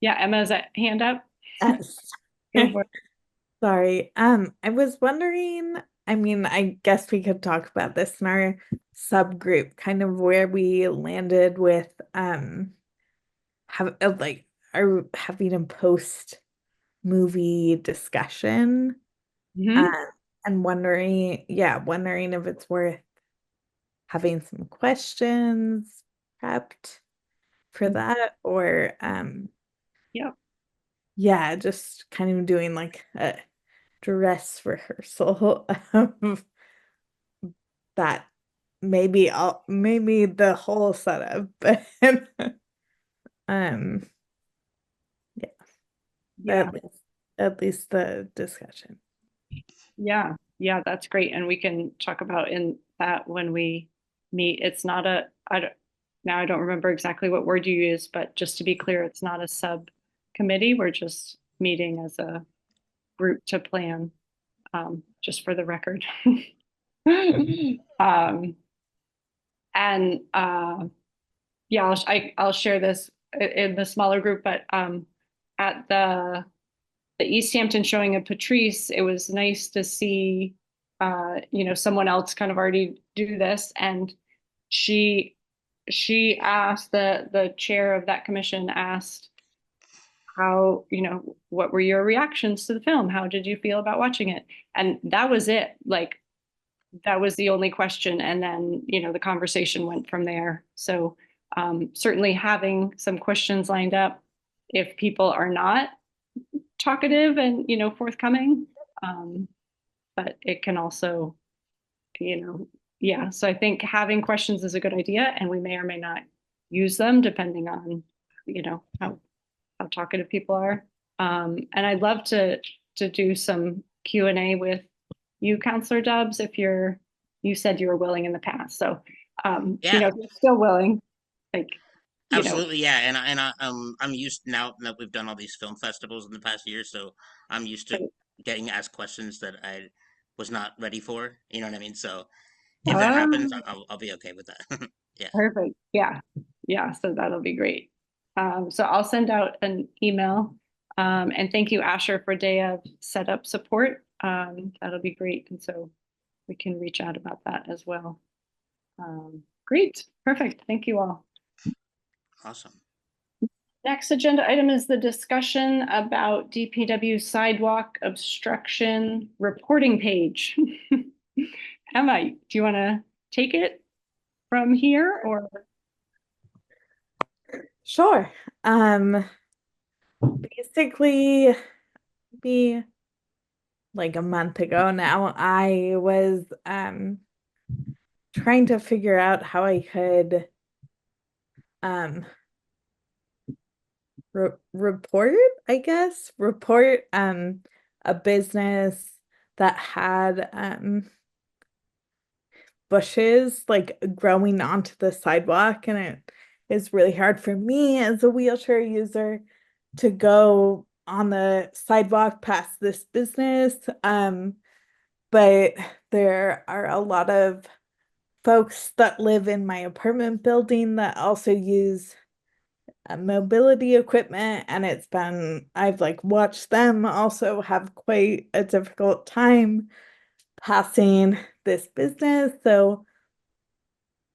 [SPEAKER 1] Yeah, Emma's a hand up.
[SPEAKER 2] Yes.
[SPEAKER 1] Go for it.
[SPEAKER 2] Sorry. I was wondering, I mean, I guess we could talk about this in our subgroup, kind of where we landed with having a post movie discussion.
[SPEAKER 1] Mhm.
[SPEAKER 2] And wondering if it's worth having some questions prepped for that, or
[SPEAKER 1] Yep.
[SPEAKER 2] yeah, just kind of doing like a dress rehearsal of that, maybe the whole setup, but um yeah,
[SPEAKER 1] Yeah.
[SPEAKER 2] at least the discussion.
[SPEAKER 1] Yeah. Yeah, that's great. And we can talk about in that when we meet. It's not I don't remember exactly what word you use, but just to be clear, it's not a subcommittee. We're just meeting as a group to plan, just for the record. Um, and yeah, I'll share this in the smaller group, but at the East Hampton showing of Patrice, it was nice to see someone else kind of already do this, and she asked, the chair of that commission asked, how, what were your reactions to the film? How did you feel about watching it? And that was it. Like, that was the only question. And then, the conversation went from there. So certainly having some questions lined up if people are not talkative and, forthcoming. But it can also, yeah. So I think having questions is a good idea, and we may or may not use them depending on, how talkative people are. And I'd love to do some Q&A with you, Counselor Dubs, if you said you were willing in the past. So,
[SPEAKER 4] Yeah.
[SPEAKER 1] if you're still willing, like,
[SPEAKER 4] Absolutely, yeah, I'm used now that we've done all these film festivals in the past year, so I'm used to getting asked questions that I was not ready for. You know what I mean? So if that happens, I'll be okay with that. Yeah.
[SPEAKER 1] Perfect. Yeah. Yeah. So that'll be great. So I'll send out an email. And thank you, Asher, for day of setup support. That'll be great. And so we can reach out about that as well. Great. Perfect. Thank you all.
[SPEAKER 4] Awesome.
[SPEAKER 1] Next agenda item is the discussion about DPW sidewalk obstruction reporting page. Emma, do you want to take it from here, or?
[SPEAKER 2] Sure. Basically, be like a month ago now, I was trying to figure out how I could report, I guess, report a business that had bushes like growing onto the sidewalk, and it is really hard for me as a wheelchair user to go on the sidewalk past this business. But there are a lot of folks that live in my apartment building that also use mobility equipment, and I've like watched them also have quite a difficult time passing this business. So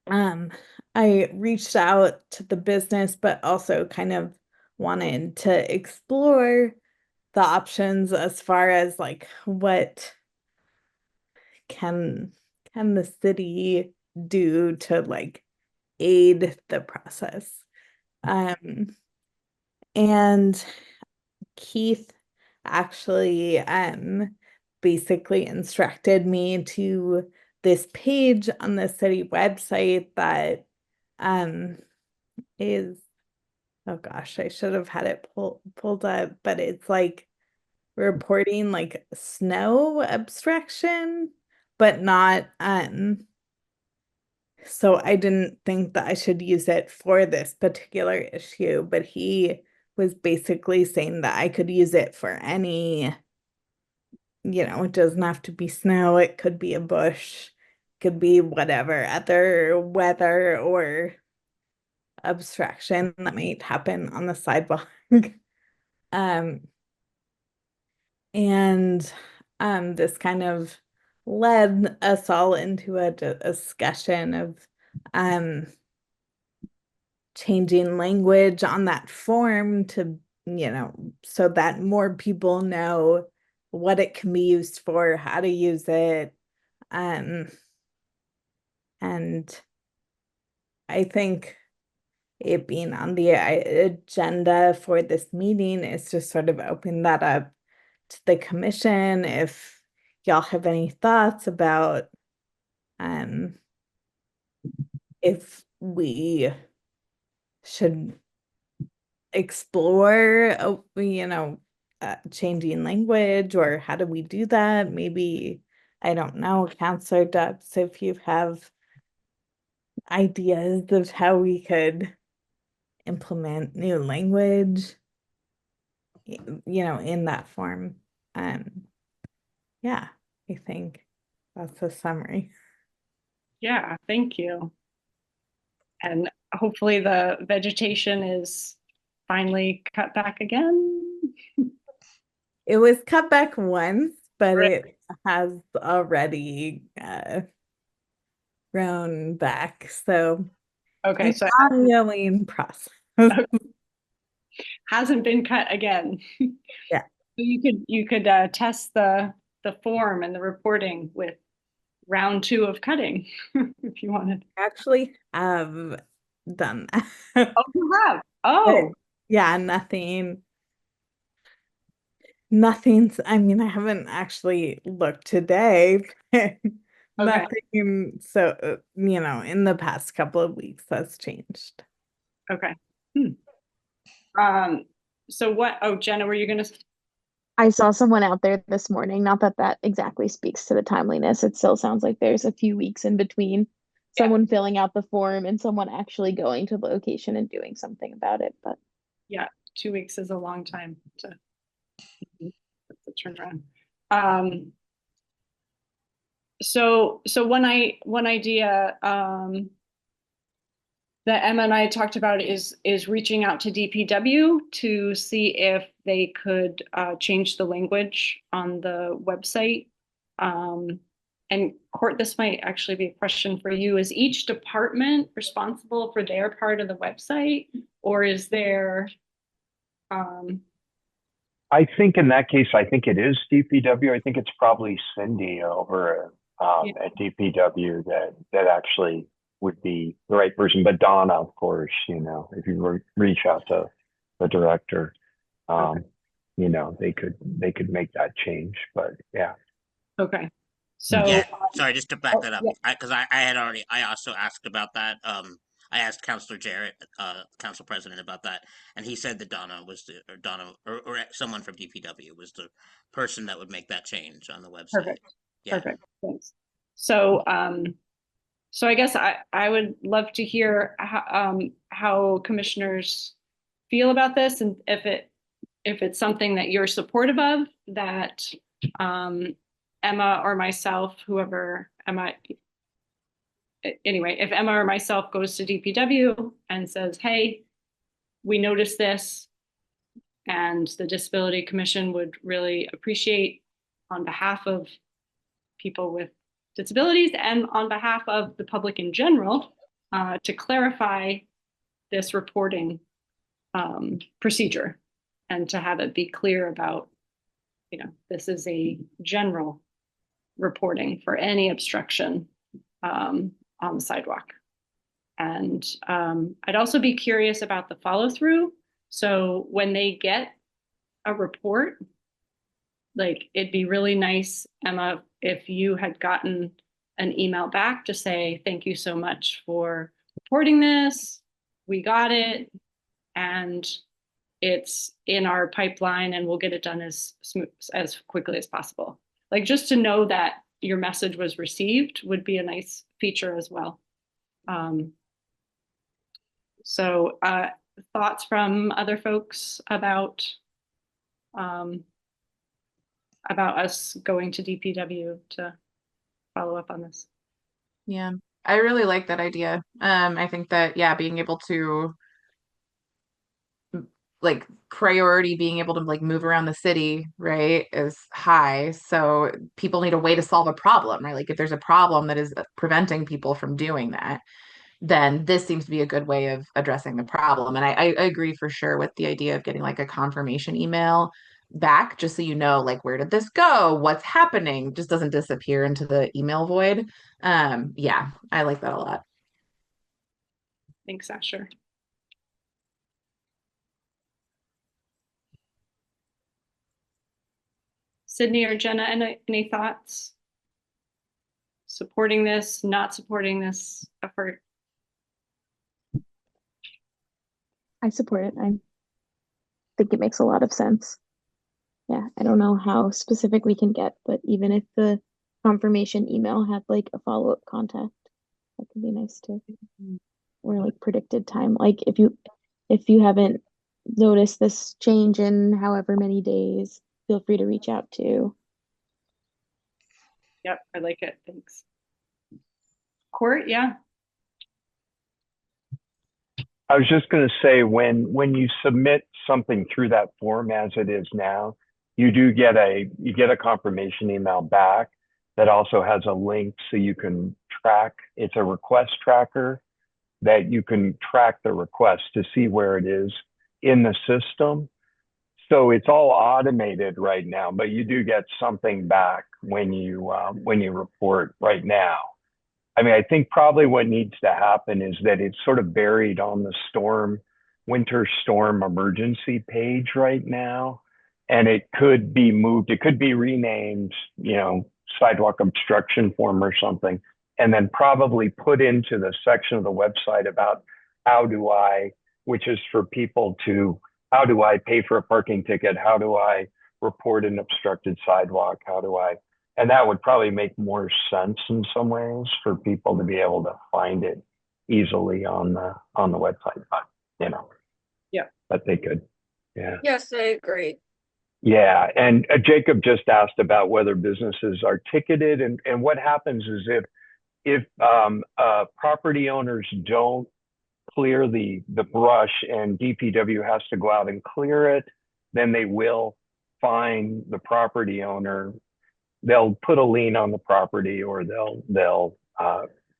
[SPEAKER 2] I reached out to the business, but also kind of wanted to explore the options as far as like what can the city do to like aid the process. And Keith actually basically instructed me to this page on the city website that is, oh gosh, I should have had it pulled up, but it's like reporting like snow abstraction, but not so I didn't think that I should use it for this particular issue, but he was basically saying that I could use it for any, it doesn't have to be snow, it could be a bush, could be whatever other weather or abstraction that might happen on the sidewalk. And this kind of led us all into a discussion of changing language on that form to, so that more people know what it can be used for, how to use it. And I think it being on the agenda for this meeting is to sort of open that up to the commission if y'all have any thoughts about if we should explore changing language, or how do we do that? Maybe, I don't know, Counselor Dubs, if you have ideas of how we could implement new language in that form. Yeah, I think that's a summary.
[SPEAKER 1] Yeah, thank you. And hopefully the vegetation is finally cut back again.
[SPEAKER 2] It was cut back once, but
[SPEAKER 1] Right.
[SPEAKER 2] it has already grown back. So
[SPEAKER 1] Okay,
[SPEAKER 2] it's
[SPEAKER 1] so it
[SPEAKER 2] ongoing process.
[SPEAKER 1] hasn't been cut again.
[SPEAKER 2] Yeah.
[SPEAKER 1] You could test the form and the reporting with round 2 of cutting if you wanted.
[SPEAKER 2] Actually have done that.
[SPEAKER 1] Oh, you have.
[SPEAKER 2] But
[SPEAKER 1] Oh,
[SPEAKER 2] yeah, nothing's, I mean, I haven't actually looked today, but nothing, so, in the past couple of weeks has changed.
[SPEAKER 1] okay. So what, oh, Jenna, were you gonna,
[SPEAKER 9] I saw someone out there this morning, not that that exactly speaks to the timeliness. It still sounds like there's a few weeks in between
[SPEAKER 1] Yeah.
[SPEAKER 9] someone filling out the form and someone actually going to the location and doing something about it. But
[SPEAKER 1] yeah, 2 weeks is a long time to turn around. So one idea that Emma and I talked about is reaching out to DPW to see if they could change the language on the website. And Court, this might actually be a question for you. Is each department responsible for their part of the website, or is there?
[SPEAKER 6] I think in that case, I think it is DPW. I think it's probably Cindy over at DPW that actually would be the right person. But Donna, of course, if you reach out to the director, they could make that change. But yeah.
[SPEAKER 1] Okay. So
[SPEAKER 4] Yeah, sorry, just to back that up,
[SPEAKER 1] yeah.
[SPEAKER 4] because I also asked about that. I asked Councilor Jarrett, Council President, about that, and he said that Donna was or someone from DPW was the person that would make that change on the website.
[SPEAKER 1] Perfect.
[SPEAKER 4] Yeah.
[SPEAKER 1] Perfect. Thanks. So, so I guess I would love to hear how commissioners feel about this, and if it's something that you're supportive of, that Emma or myself, whoever Emma, anyway, if Emma or myself goes to DPW and says, hey, we noticed this, and the Disability Commission would really appreciate, on behalf of people with disabilities and on behalf of the public in general, to clarify this reporting procedure and to have it be clear about, this is a general reporting for any obstruction on the sidewalk. And I'd also be curious about the follow through. So when they get a report, like, it'd be really nice, Emma, if you had gotten an email back to say, thank you so much for reporting this. We got it. And it's in our pipeline and we'll get it done as quickly as possible. Like, just to know that your message was received would be a nice feature as well. So thoughts from other folks about us going to DPW to follow up on this?
[SPEAKER 7] Yeah, I really like that idea. I think that, yeah, being able to like priority being able to like move around the city, right, is high. So people need a way to solve a problem, right? Like if there's a problem that is preventing people from doing that, then this seems to be a good way of addressing the problem. And I agree for sure with the idea of getting like a confirmation email back, just so you know, like, where did this go? What's happening? Just doesn't disappear into the email void. Yeah, I like that a lot.
[SPEAKER 1] Thanks, Asher. Sydney or Jenna, any thoughts? Supporting this, not supporting this effort?
[SPEAKER 9] I support it. I think it makes a lot of sense. Yeah, I don't know how specific we can get, but even if the confirmation email had like a follow-up contact, that could be nice too. Or like predicted time. Like if you haven't noticed this change in however many days, feel free to reach out to.
[SPEAKER 1] Yep, I like it. Thanks. Court, yeah.
[SPEAKER 6] I was just going to say, when you submit something through that form as it is now, you get a confirmation email back that also has a link so you can track. It's a request tracker that you can track the request to see where it is in the system. So it's all automated right now, but you do get something back when you report right now. I mean, I think probably what needs to happen is that it's sort of buried on the winter storm emergency page right now. And it could be moved, it could be renamed, sidewalk obstruction form or something, and then probably put into the section of the website about which is for people to, how do I pay for a parking ticket? How do I report an obstructed sidewalk? And that would probably make more sense in some ways for people to be able to find it easily on the website. But
[SPEAKER 1] yeah,
[SPEAKER 6] but they could, yeah.
[SPEAKER 8] Yes, I agree.
[SPEAKER 6] Yeah, and Jacob just asked about whether businesses are ticketed, and what happens is if property owners don't clear the brush and DPW has to go out and clear it, then they will fine the property owner. They'll put a lien on the property, or they'll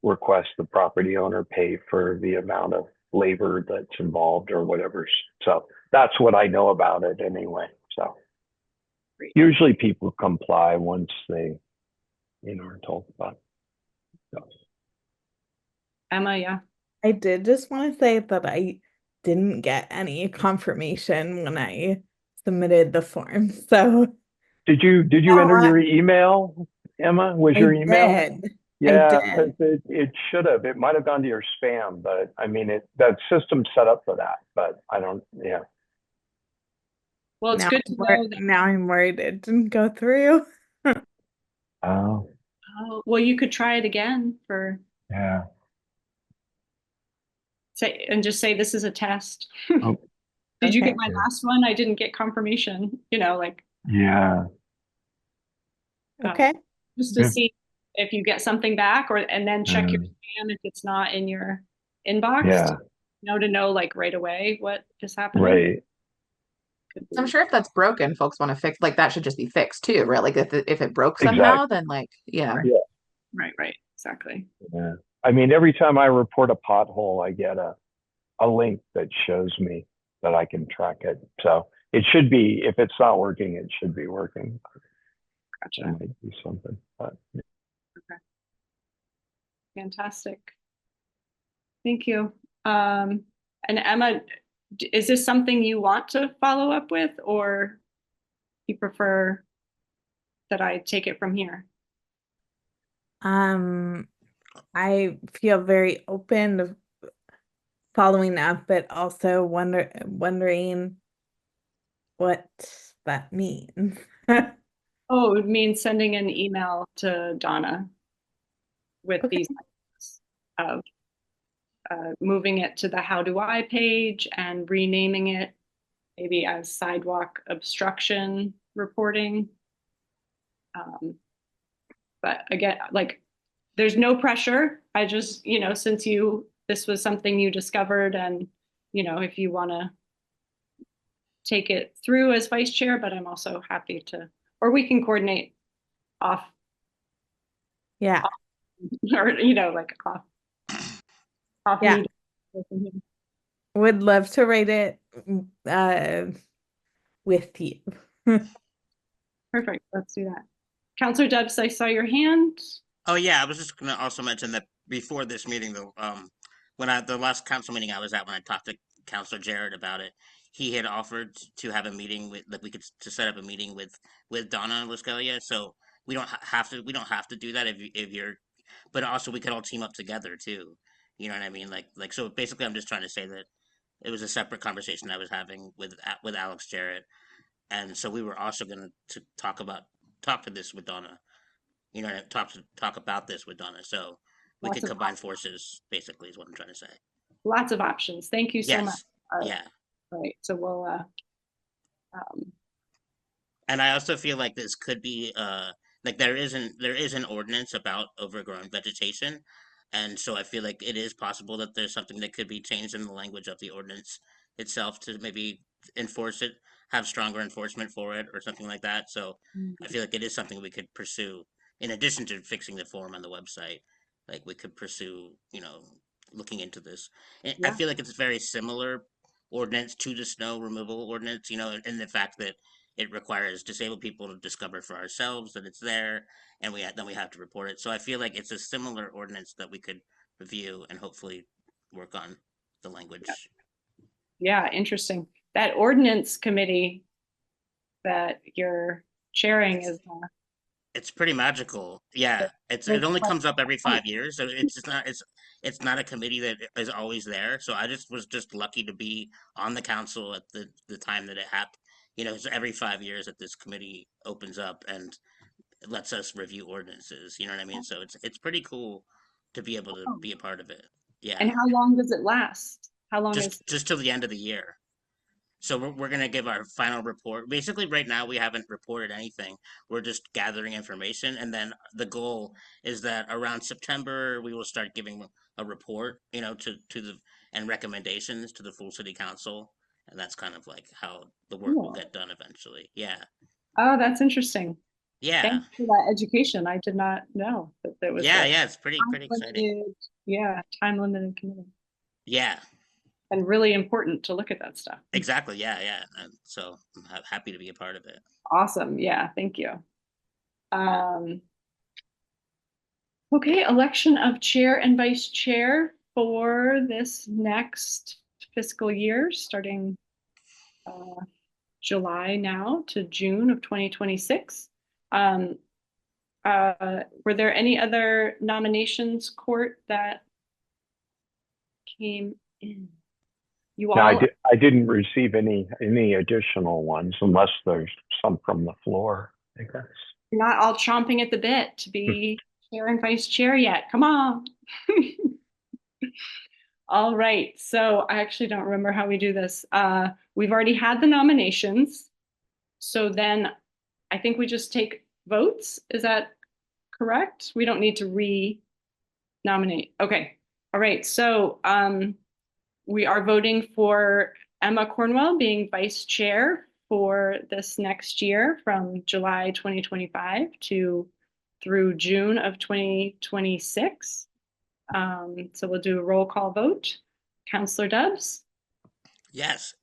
[SPEAKER 6] request the property owner pay for the amount of labor that's involved or whatever. So that's what I know about it anyway. So usually people comply once they, are told about it. So.
[SPEAKER 1] Emma, yeah.
[SPEAKER 2] I did just want to say that I didn't get any confirmation when I submitted the form. So
[SPEAKER 6] did you enter your email, Emma? Was your email?
[SPEAKER 2] Did.
[SPEAKER 6] Yeah,
[SPEAKER 2] I did.
[SPEAKER 6] because it should have. It might have gone to your spam, but I mean, that system's set up for that. But I don't. Yeah.
[SPEAKER 1] Well, it's
[SPEAKER 2] Now
[SPEAKER 1] good to know that.
[SPEAKER 2] Now I'm worried it didn't go through.
[SPEAKER 6] Oh.
[SPEAKER 1] Oh, well, you could try it again for.
[SPEAKER 6] Yeah.
[SPEAKER 1] Just say this is a test.
[SPEAKER 6] Oh.
[SPEAKER 1] Did you get my last one? I didn't get confirmation.
[SPEAKER 6] Yeah.
[SPEAKER 2] Okay.
[SPEAKER 1] Just to see if you get something back, and then check your spam if it's not in your inbox.
[SPEAKER 6] Yeah.
[SPEAKER 1] To know right away what is happening.
[SPEAKER 6] Right.
[SPEAKER 7] So I'm sure if that's broken, folks want to fix, that should just be fixed too, right? Like if it broke somehow, then yeah.
[SPEAKER 1] Right. Exactly.
[SPEAKER 6] Yeah. I mean, every time I report a pothole, I get a link that shows me that I can track it. So it should be, if it's not working, it should be working.
[SPEAKER 1] Gotcha.
[SPEAKER 6] It might be something. But.
[SPEAKER 1] Okay. Fantastic. Thank you. And Emma, is this something you want to follow up with, or you prefer that I take it from here?
[SPEAKER 2] I feel very open to following up, but also wondering what that means.
[SPEAKER 1] Oh, it would mean sending an email to Donna with these of moving it to the how do I page and renaming it maybe as sidewalk obstruction reporting. But again, there's no pressure. I just, since this was something you discovered, and, if you want to take it through as vice chair, but I'm also happy to, or we can coordinate off.
[SPEAKER 2] Yeah.
[SPEAKER 1] Or, off
[SPEAKER 2] Yeah.
[SPEAKER 1] meeting.
[SPEAKER 2] Would love to write it with you.
[SPEAKER 1] Perfect. Let's do that. Counselor Debs, I saw your hand.
[SPEAKER 4] Oh yeah, I was just gonna also mention that before this meeting, though, the last council meeting I was at, when I talked to Counselor Jarrett about it, he had offered to have a meeting to set up a meeting with Donna and Laskelia. So we don't have to do that if you're, but also we could all team up together too. You know what I mean? So basically, I'm just trying to say that it was a separate conversation I was having with Alex Jarrett, and so we were also going to talk to this with Donna. Talk about this with Donna, so we could combine forces. Basically, is what I'm trying to say.
[SPEAKER 1] Lots of options. Thank you so much.
[SPEAKER 4] Yeah.
[SPEAKER 1] Right. So we'll.
[SPEAKER 4] And I also feel like this could be there is an ordinance about overgrown vegetation, And so I feel like it is possible that there's something that could be changed in the language of the ordinance itself to maybe enforce it, have stronger enforcement for it, or something like that. So I feel like it is something we could pursue in addition to fixing the form on the website. Like we could pursue, looking into this. And I
[SPEAKER 1] Yeah.
[SPEAKER 4] feel like it's very similar ordinance to the snow removal ordinance, in the fact that it requires disabled people to discover for ourselves that it's there, and then we have to report it. So I feel like it's a similar ordinance that we could review and hopefully work on the language.
[SPEAKER 1] Yeah, interesting. That ordinance committee that you're chairing is
[SPEAKER 4] It's pretty magical. Yeah, it
[SPEAKER 1] it's
[SPEAKER 4] only
[SPEAKER 1] like,
[SPEAKER 4] comes up every 5 years, so it's not a committee that is always there. So I just was just lucky to be on the council at the time that it happened. It's every 5 years that this committee opens up and it lets us review ordinances. You know what I mean? So it's pretty cool to be able to be a part of it. Yeah,
[SPEAKER 1] and how long does it last? How long is
[SPEAKER 4] just till the end of the year. So we're gonna give our final report. Basically, right now we haven't reported anything. We're just gathering information, and then the goal is that around September we will start giving a report, to the and recommendations to the full city council, and that's kind of like how the work will
[SPEAKER 1] cool.
[SPEAKER 4] get done eventually. Yeah,
[SPEAKER 1] Oh, that's interesting.
[SPEAKER 4] yeah,
[SPEAKER 1] Thanks for that education. I did not know that there was
[SPEAKER 4] yeah,
[SPEAKER 1] a
[SPEAKER 4] yeah. It's pretty exciting.
[SPEAKER 1] time-limited, yeah, time-limited committee.
[SPEAKER 4] Yeah,
[SPEAKER 1] And really important to look at that stuff.
[SPEAKER 4] exactly. Yeah, yeah. And so I'm happy to be a part of it.
[SPEAKER 1] Awesome. Yeah, thank you. Okay, election of chair and vice chair for this next fiscal year, starting July now to June of 2026. Were there any other nominations, Court, that came in? You
[SPEAKER 6] No,
[SPEAKER 1] all,
[SPEAKER 6] I didn't receive any additional ones unless there's some from the floor, I guess.
[SPEAKER 1] you're not all chomping at the bit to be chair and vice chair yet. Come on. All right, so I actually don't remember how we do this. We've already had the nominations. So then I think we just take votes. Is that correct? We don't need to re-nominate. Okay. All right. So we are voting for Emma Cornwell being vice chair for this next year from July 2025 through June of 2026. So we'll do a roll call vote. Counselor Dubs?
[SPEAKER 4] Yes,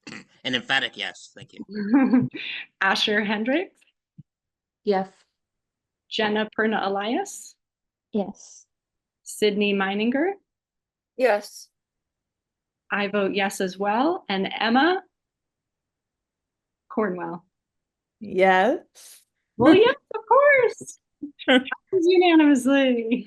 [SPEAKER 4] an emphatic yes. Thank you.
[SPEAKER 1] Asher Hendricks?
[SPEAKER 7] Yes.
[SPEAKER 1] Jenna Perna Elias?
[SPEAKER 9] Yes.
[SPEAKER 1] Sydney Meininger?
[SPEAKER 8] Yes.
[SPEAKER 1] I vote yes as well. And Emma Cornwell?
[SPEAKER 2] Yes.
[SPEAKER 1] Well, yes, of course. Unanimously.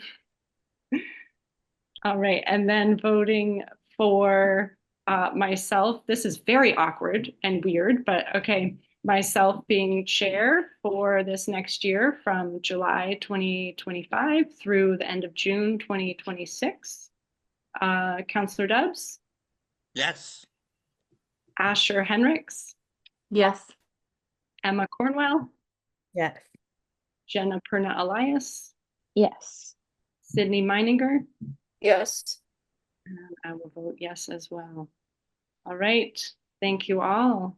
[SPEAKER 1] All right, and then voting for myself. This is very awkward and weird, but okay. Myself being chair for this next year from July 2025 through the end of June 2026. Counselor Dubs?
[SPEAKER 4] Yes.
[SPEAKER 1] Asher Henricks?
[SPEAKER 7] Yes.
[SPEAKER 1] Emma Cornwell?
[SPEAKER 2] Yes.
[SPEAKER 1] Jenna Perna Elias?
[SPEAKER 9] Yes.
[SPEAKER 1] Sydney Meininger?
[SPEAKER 8] Yes.
[SPEAKER 1] And I will vote yes as well. All right. Thank you all.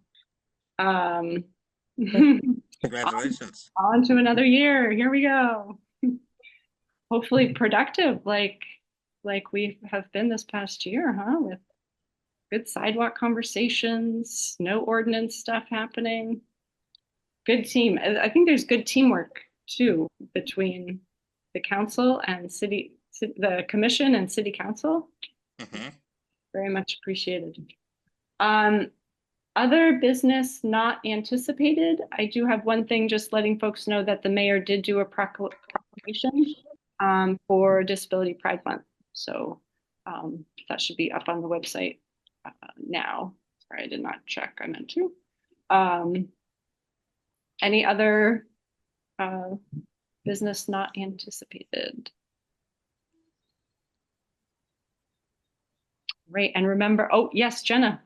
[SPEAKER 4] Congratulations.
[SPEAKER 1] On to another year. Here we go. Hopefully productive, like we have been this past year, huh? With good sidewalk conversations, no ordinance stuff happening. Good team. I think there's good teamwork too between the council and the commission and city council.
[SPEAKER 4] Mm-hmm.
[SPEAKER 1] Very much appreciated. Other business not anticipated. I do have one thing, just letting folks know that the mayor did do a proclamation for Disability Pride Month. So that should be up on the website now. Sorry, I did not check. I meant to. Any other business not anticipated? Right, and remember, oh yes, Jenna.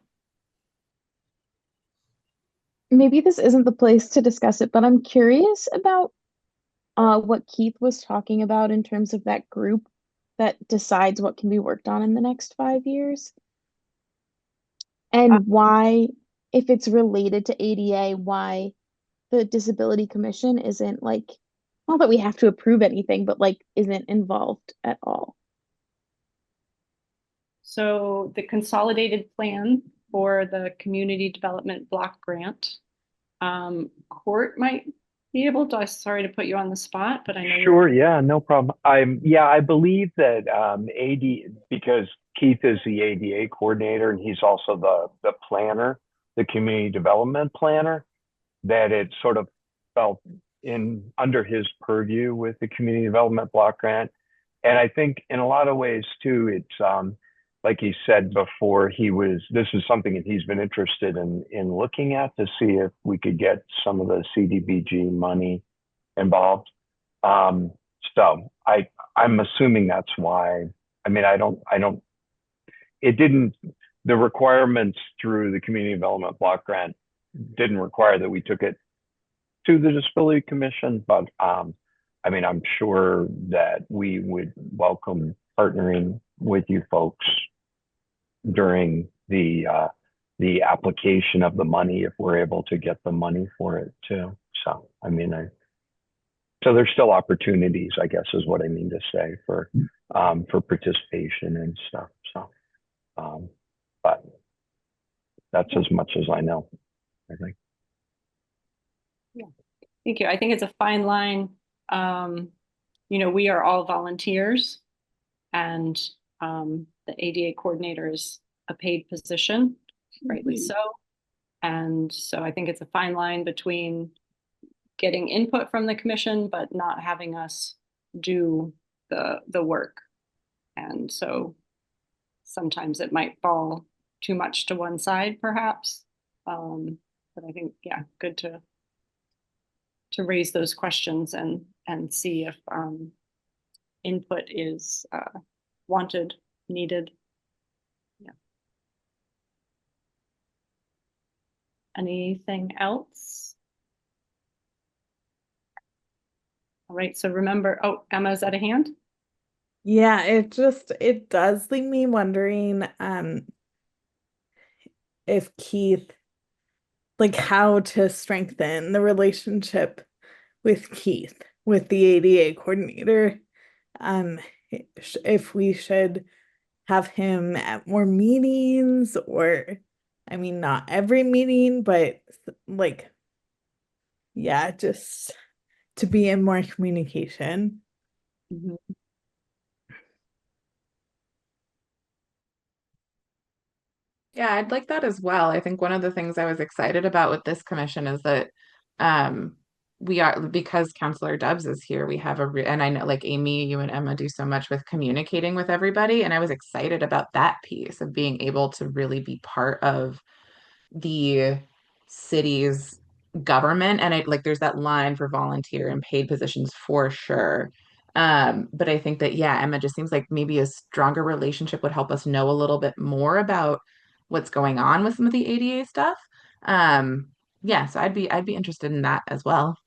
[SPEAKER 9] Maybe this isn't the place to discuss it, but I'm curious about what Keith was talking about in terms of that group that decides what can be worked on in the next 5 years? And why, if it's related to ADA, why the Disability Commission isn't like, not that we have to approve anything, but like isn't involved at all?
[SPEAKER 1] So the consolidated plan for the community development block grant, Court might be able to, sorry to put you on the spot, but I know
[SPEAKER 6] Sure, yeah, no problem. I believe that because Keith is the ADA coordinator and he's also the planner, the community development planner, that it sort of felt in under his purview with the community development block grant. And I think in a lot of ways too, it's like he said before, this is something that he's been interested in looking at to see if we could get some of the CDBG money involved. So I'm assuming that's why. I mean, the requirements through the community development block grant didn't require that we took it to the Disability Commission, but I mean, I'm sure that we would welcome partnering with you folks during the application of the money if we're able to get the money for it too. So I mean, so there's still opportunities, I guess, is what I mean to say for participation and stuff. So, but that's as much as I know, I think.
[SPEAKER 1] Yeah, thank you. I think it's a fine line. We are all volunteers, and the ADA coordinator is a paid position, rightly so. And so I think it's a fine line between getting input from the commission, but not having us do the work. And so sometimes it might fall too much to one side, perhaps. But I think, yeah, good to raise those questions and see if input is wanted, needed. Yeah. Anything else? All right, so remember, Emma's at a hand.
[SPEAKER 2] Yeah, it does leave me wondering if Keith, like how to strengthen the relationship with Keith, with the ADA coordinator. If we should have him at more meetings, or I mean, not every meeting, but like, yeah, just to be in more communication.
[SPEAKER 1] Mm-hmm.
[SPEAKER 7] Yeah, I'd like that as well. I think one of the things I was excited about with this commission is that we are, because Counselor Dubs is here, we have and I know like Amy, you and Emma do so much with communicating with everybody. And I was excited about that piece of being able to really be part of the city's government. And there's that line for volunteer and paid positions for sure. But I think that, yeah, Emma, just seems like maybe a stronger relationship would help us know a little bit more about what's going on with some of the ADA stuff. Yeah, so I'd be interested in that as well.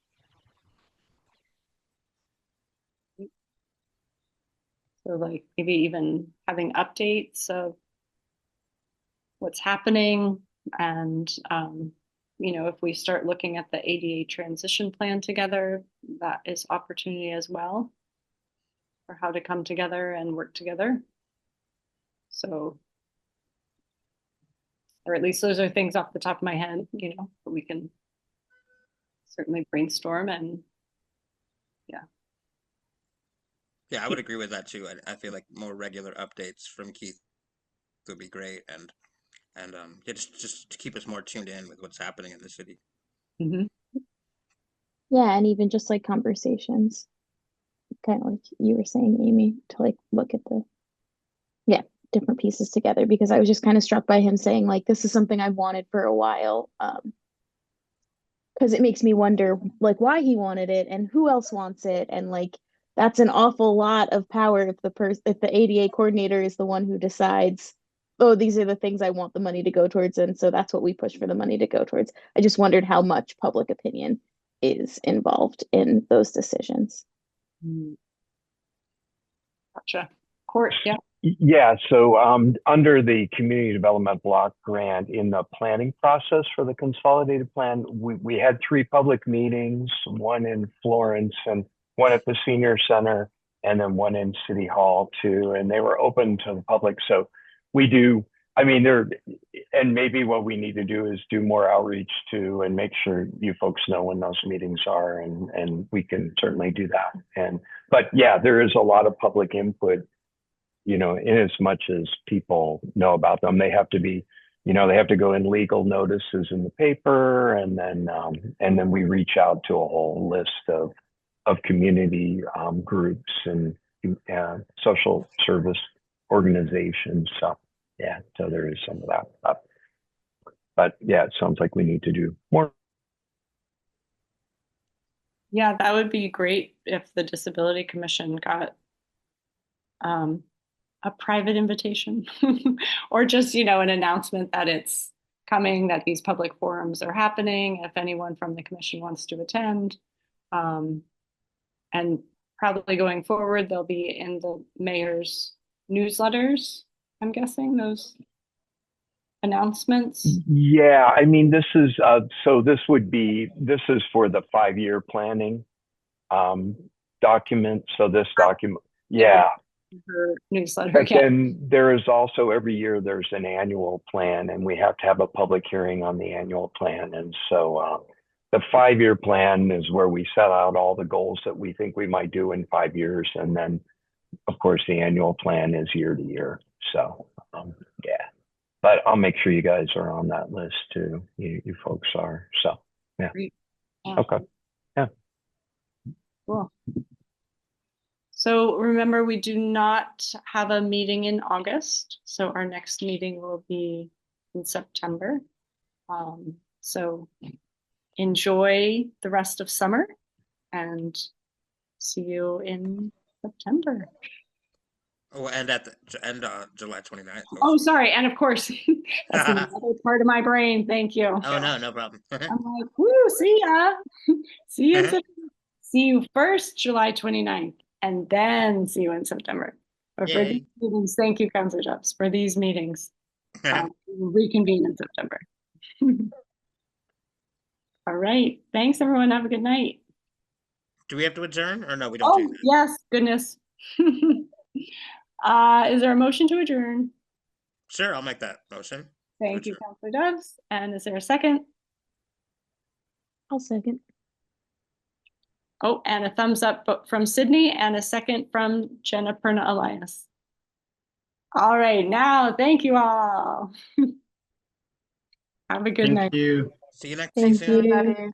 [SPEAKER 1] So like maybe even having updates of what's happening, and if we start looking at the ADA transition plan together, that is opportunity as well for how to come together and work together. So, or at least those are things off the top of my head, but we can certainly brainstorm and yeah.
[SPEAKER 4] Yeah, I would agree with that too. I feel like more regular updates from Keith would be great, and yeah, just to keep us more tuned in with what's happening in the city.
[SPEAKER 1] Mm-hmm.
[SPEAKER 9] Yeah, and even just like conversations, kind of like you were saying, Amy, to like look at the different pieces together, because I was just kind of struck by him saying like, this is something I've wanted for a while. Because it makes me wonder like why he wanted it and who else wants it, and like that's an awful lot of power if the ADA coordinator is the one who decides, oh, these are the things I want the money to go towards, and so that's what we push for the money to go towards. I just wondered how much public opinion is involved in those decisions.
[SPEAKER 1] Gotcha. Court, yeah.
[SPEAKER 6] Yeah, so under the community development block grant in the planning process for the consolidated plan, we had 3 public meetings, one in Florence and one at the senior center, and then one in City Hall too, and they were open to the public. So we do, I mean, and maybe what we need to do is do more outreach too and make sure you folks know when those meetings are, and we can certainly do that. But yeah, there is a lot of public input, you know, in as much as people know about them. They have to be, you know, they have to go in legal notices in the paper, and then we reach out to a whole list of community groups and social service organizations. So yeah, so there is some of that. But yeah, it sounds like we need to do more.
[SPEAKER 1] Yeah, that would be great if the Disability Commission got a private invitation or just, you know, an announcement that it's coming, that these public forums are happening, if anyone from the commission wants to attend. And probably going forward, they'll be in the mayor's newsletters, I'm guessing, those announcements.
[SPEAKER 6] Yeah, I mean, this is so this is for the 5-year planning document. So this document, yeah.
[SPEAKER 1] Her newsletter.
[SPEAKER 6] But then there is also every year there's an annual plan, and we have to have a public hearing on the annual plan. And so the 5-year plan is where we set out all the goals that we think we might do in 5 years, and then of course the annual plan is year to year. So yeah, but I'll make sure you guys are on that list too. You folks are. So yeah. Okay. Yeah.
[SPEAKER 1] Cool. So remember, we do not have a meeting in August. So our next meeting will be in September. So enjoy the rest of summer and see you in September.
[SPEAKER 4] Oh, and July 29th.
[SPEAKER 1] Oh, sorry. And of course, that's another part of my brain. Thank you.
[SPEAKER 4] Oh, no problem.
[SPEAKER 1] I'm like, woo, see ya. See you in September. See you first, July 29th. And then see you in September. But for these meetings, thank you, Councilor Jobs, for these meetings. We'll reconvene in September. All right. Thanks, everyone. Have a good night.
[SPEAKER 4] Do we have to adjourn or no? We don't do that.
[SPEAKER 1] Yes. Goodness. Is there a motion to adjourn?
[SPEAKER 4] Sure, I'll make that motion.
[SPEAKER 1] Thank you, Councilor Dubs. And is there a second?
[SPEAKER 9] I'll second.
[SPEAKER 1] Oh, and a thumbs up from Sydney and a second from Jennifer Elias. All right, now, thank you all. Have a good night.
[SPEAKER 5] Thank you.
[SPEAKER 4] See you next
[SPEAKER 9] Thank
[SPEAKER 4] season.
[SPEAKER 9] you.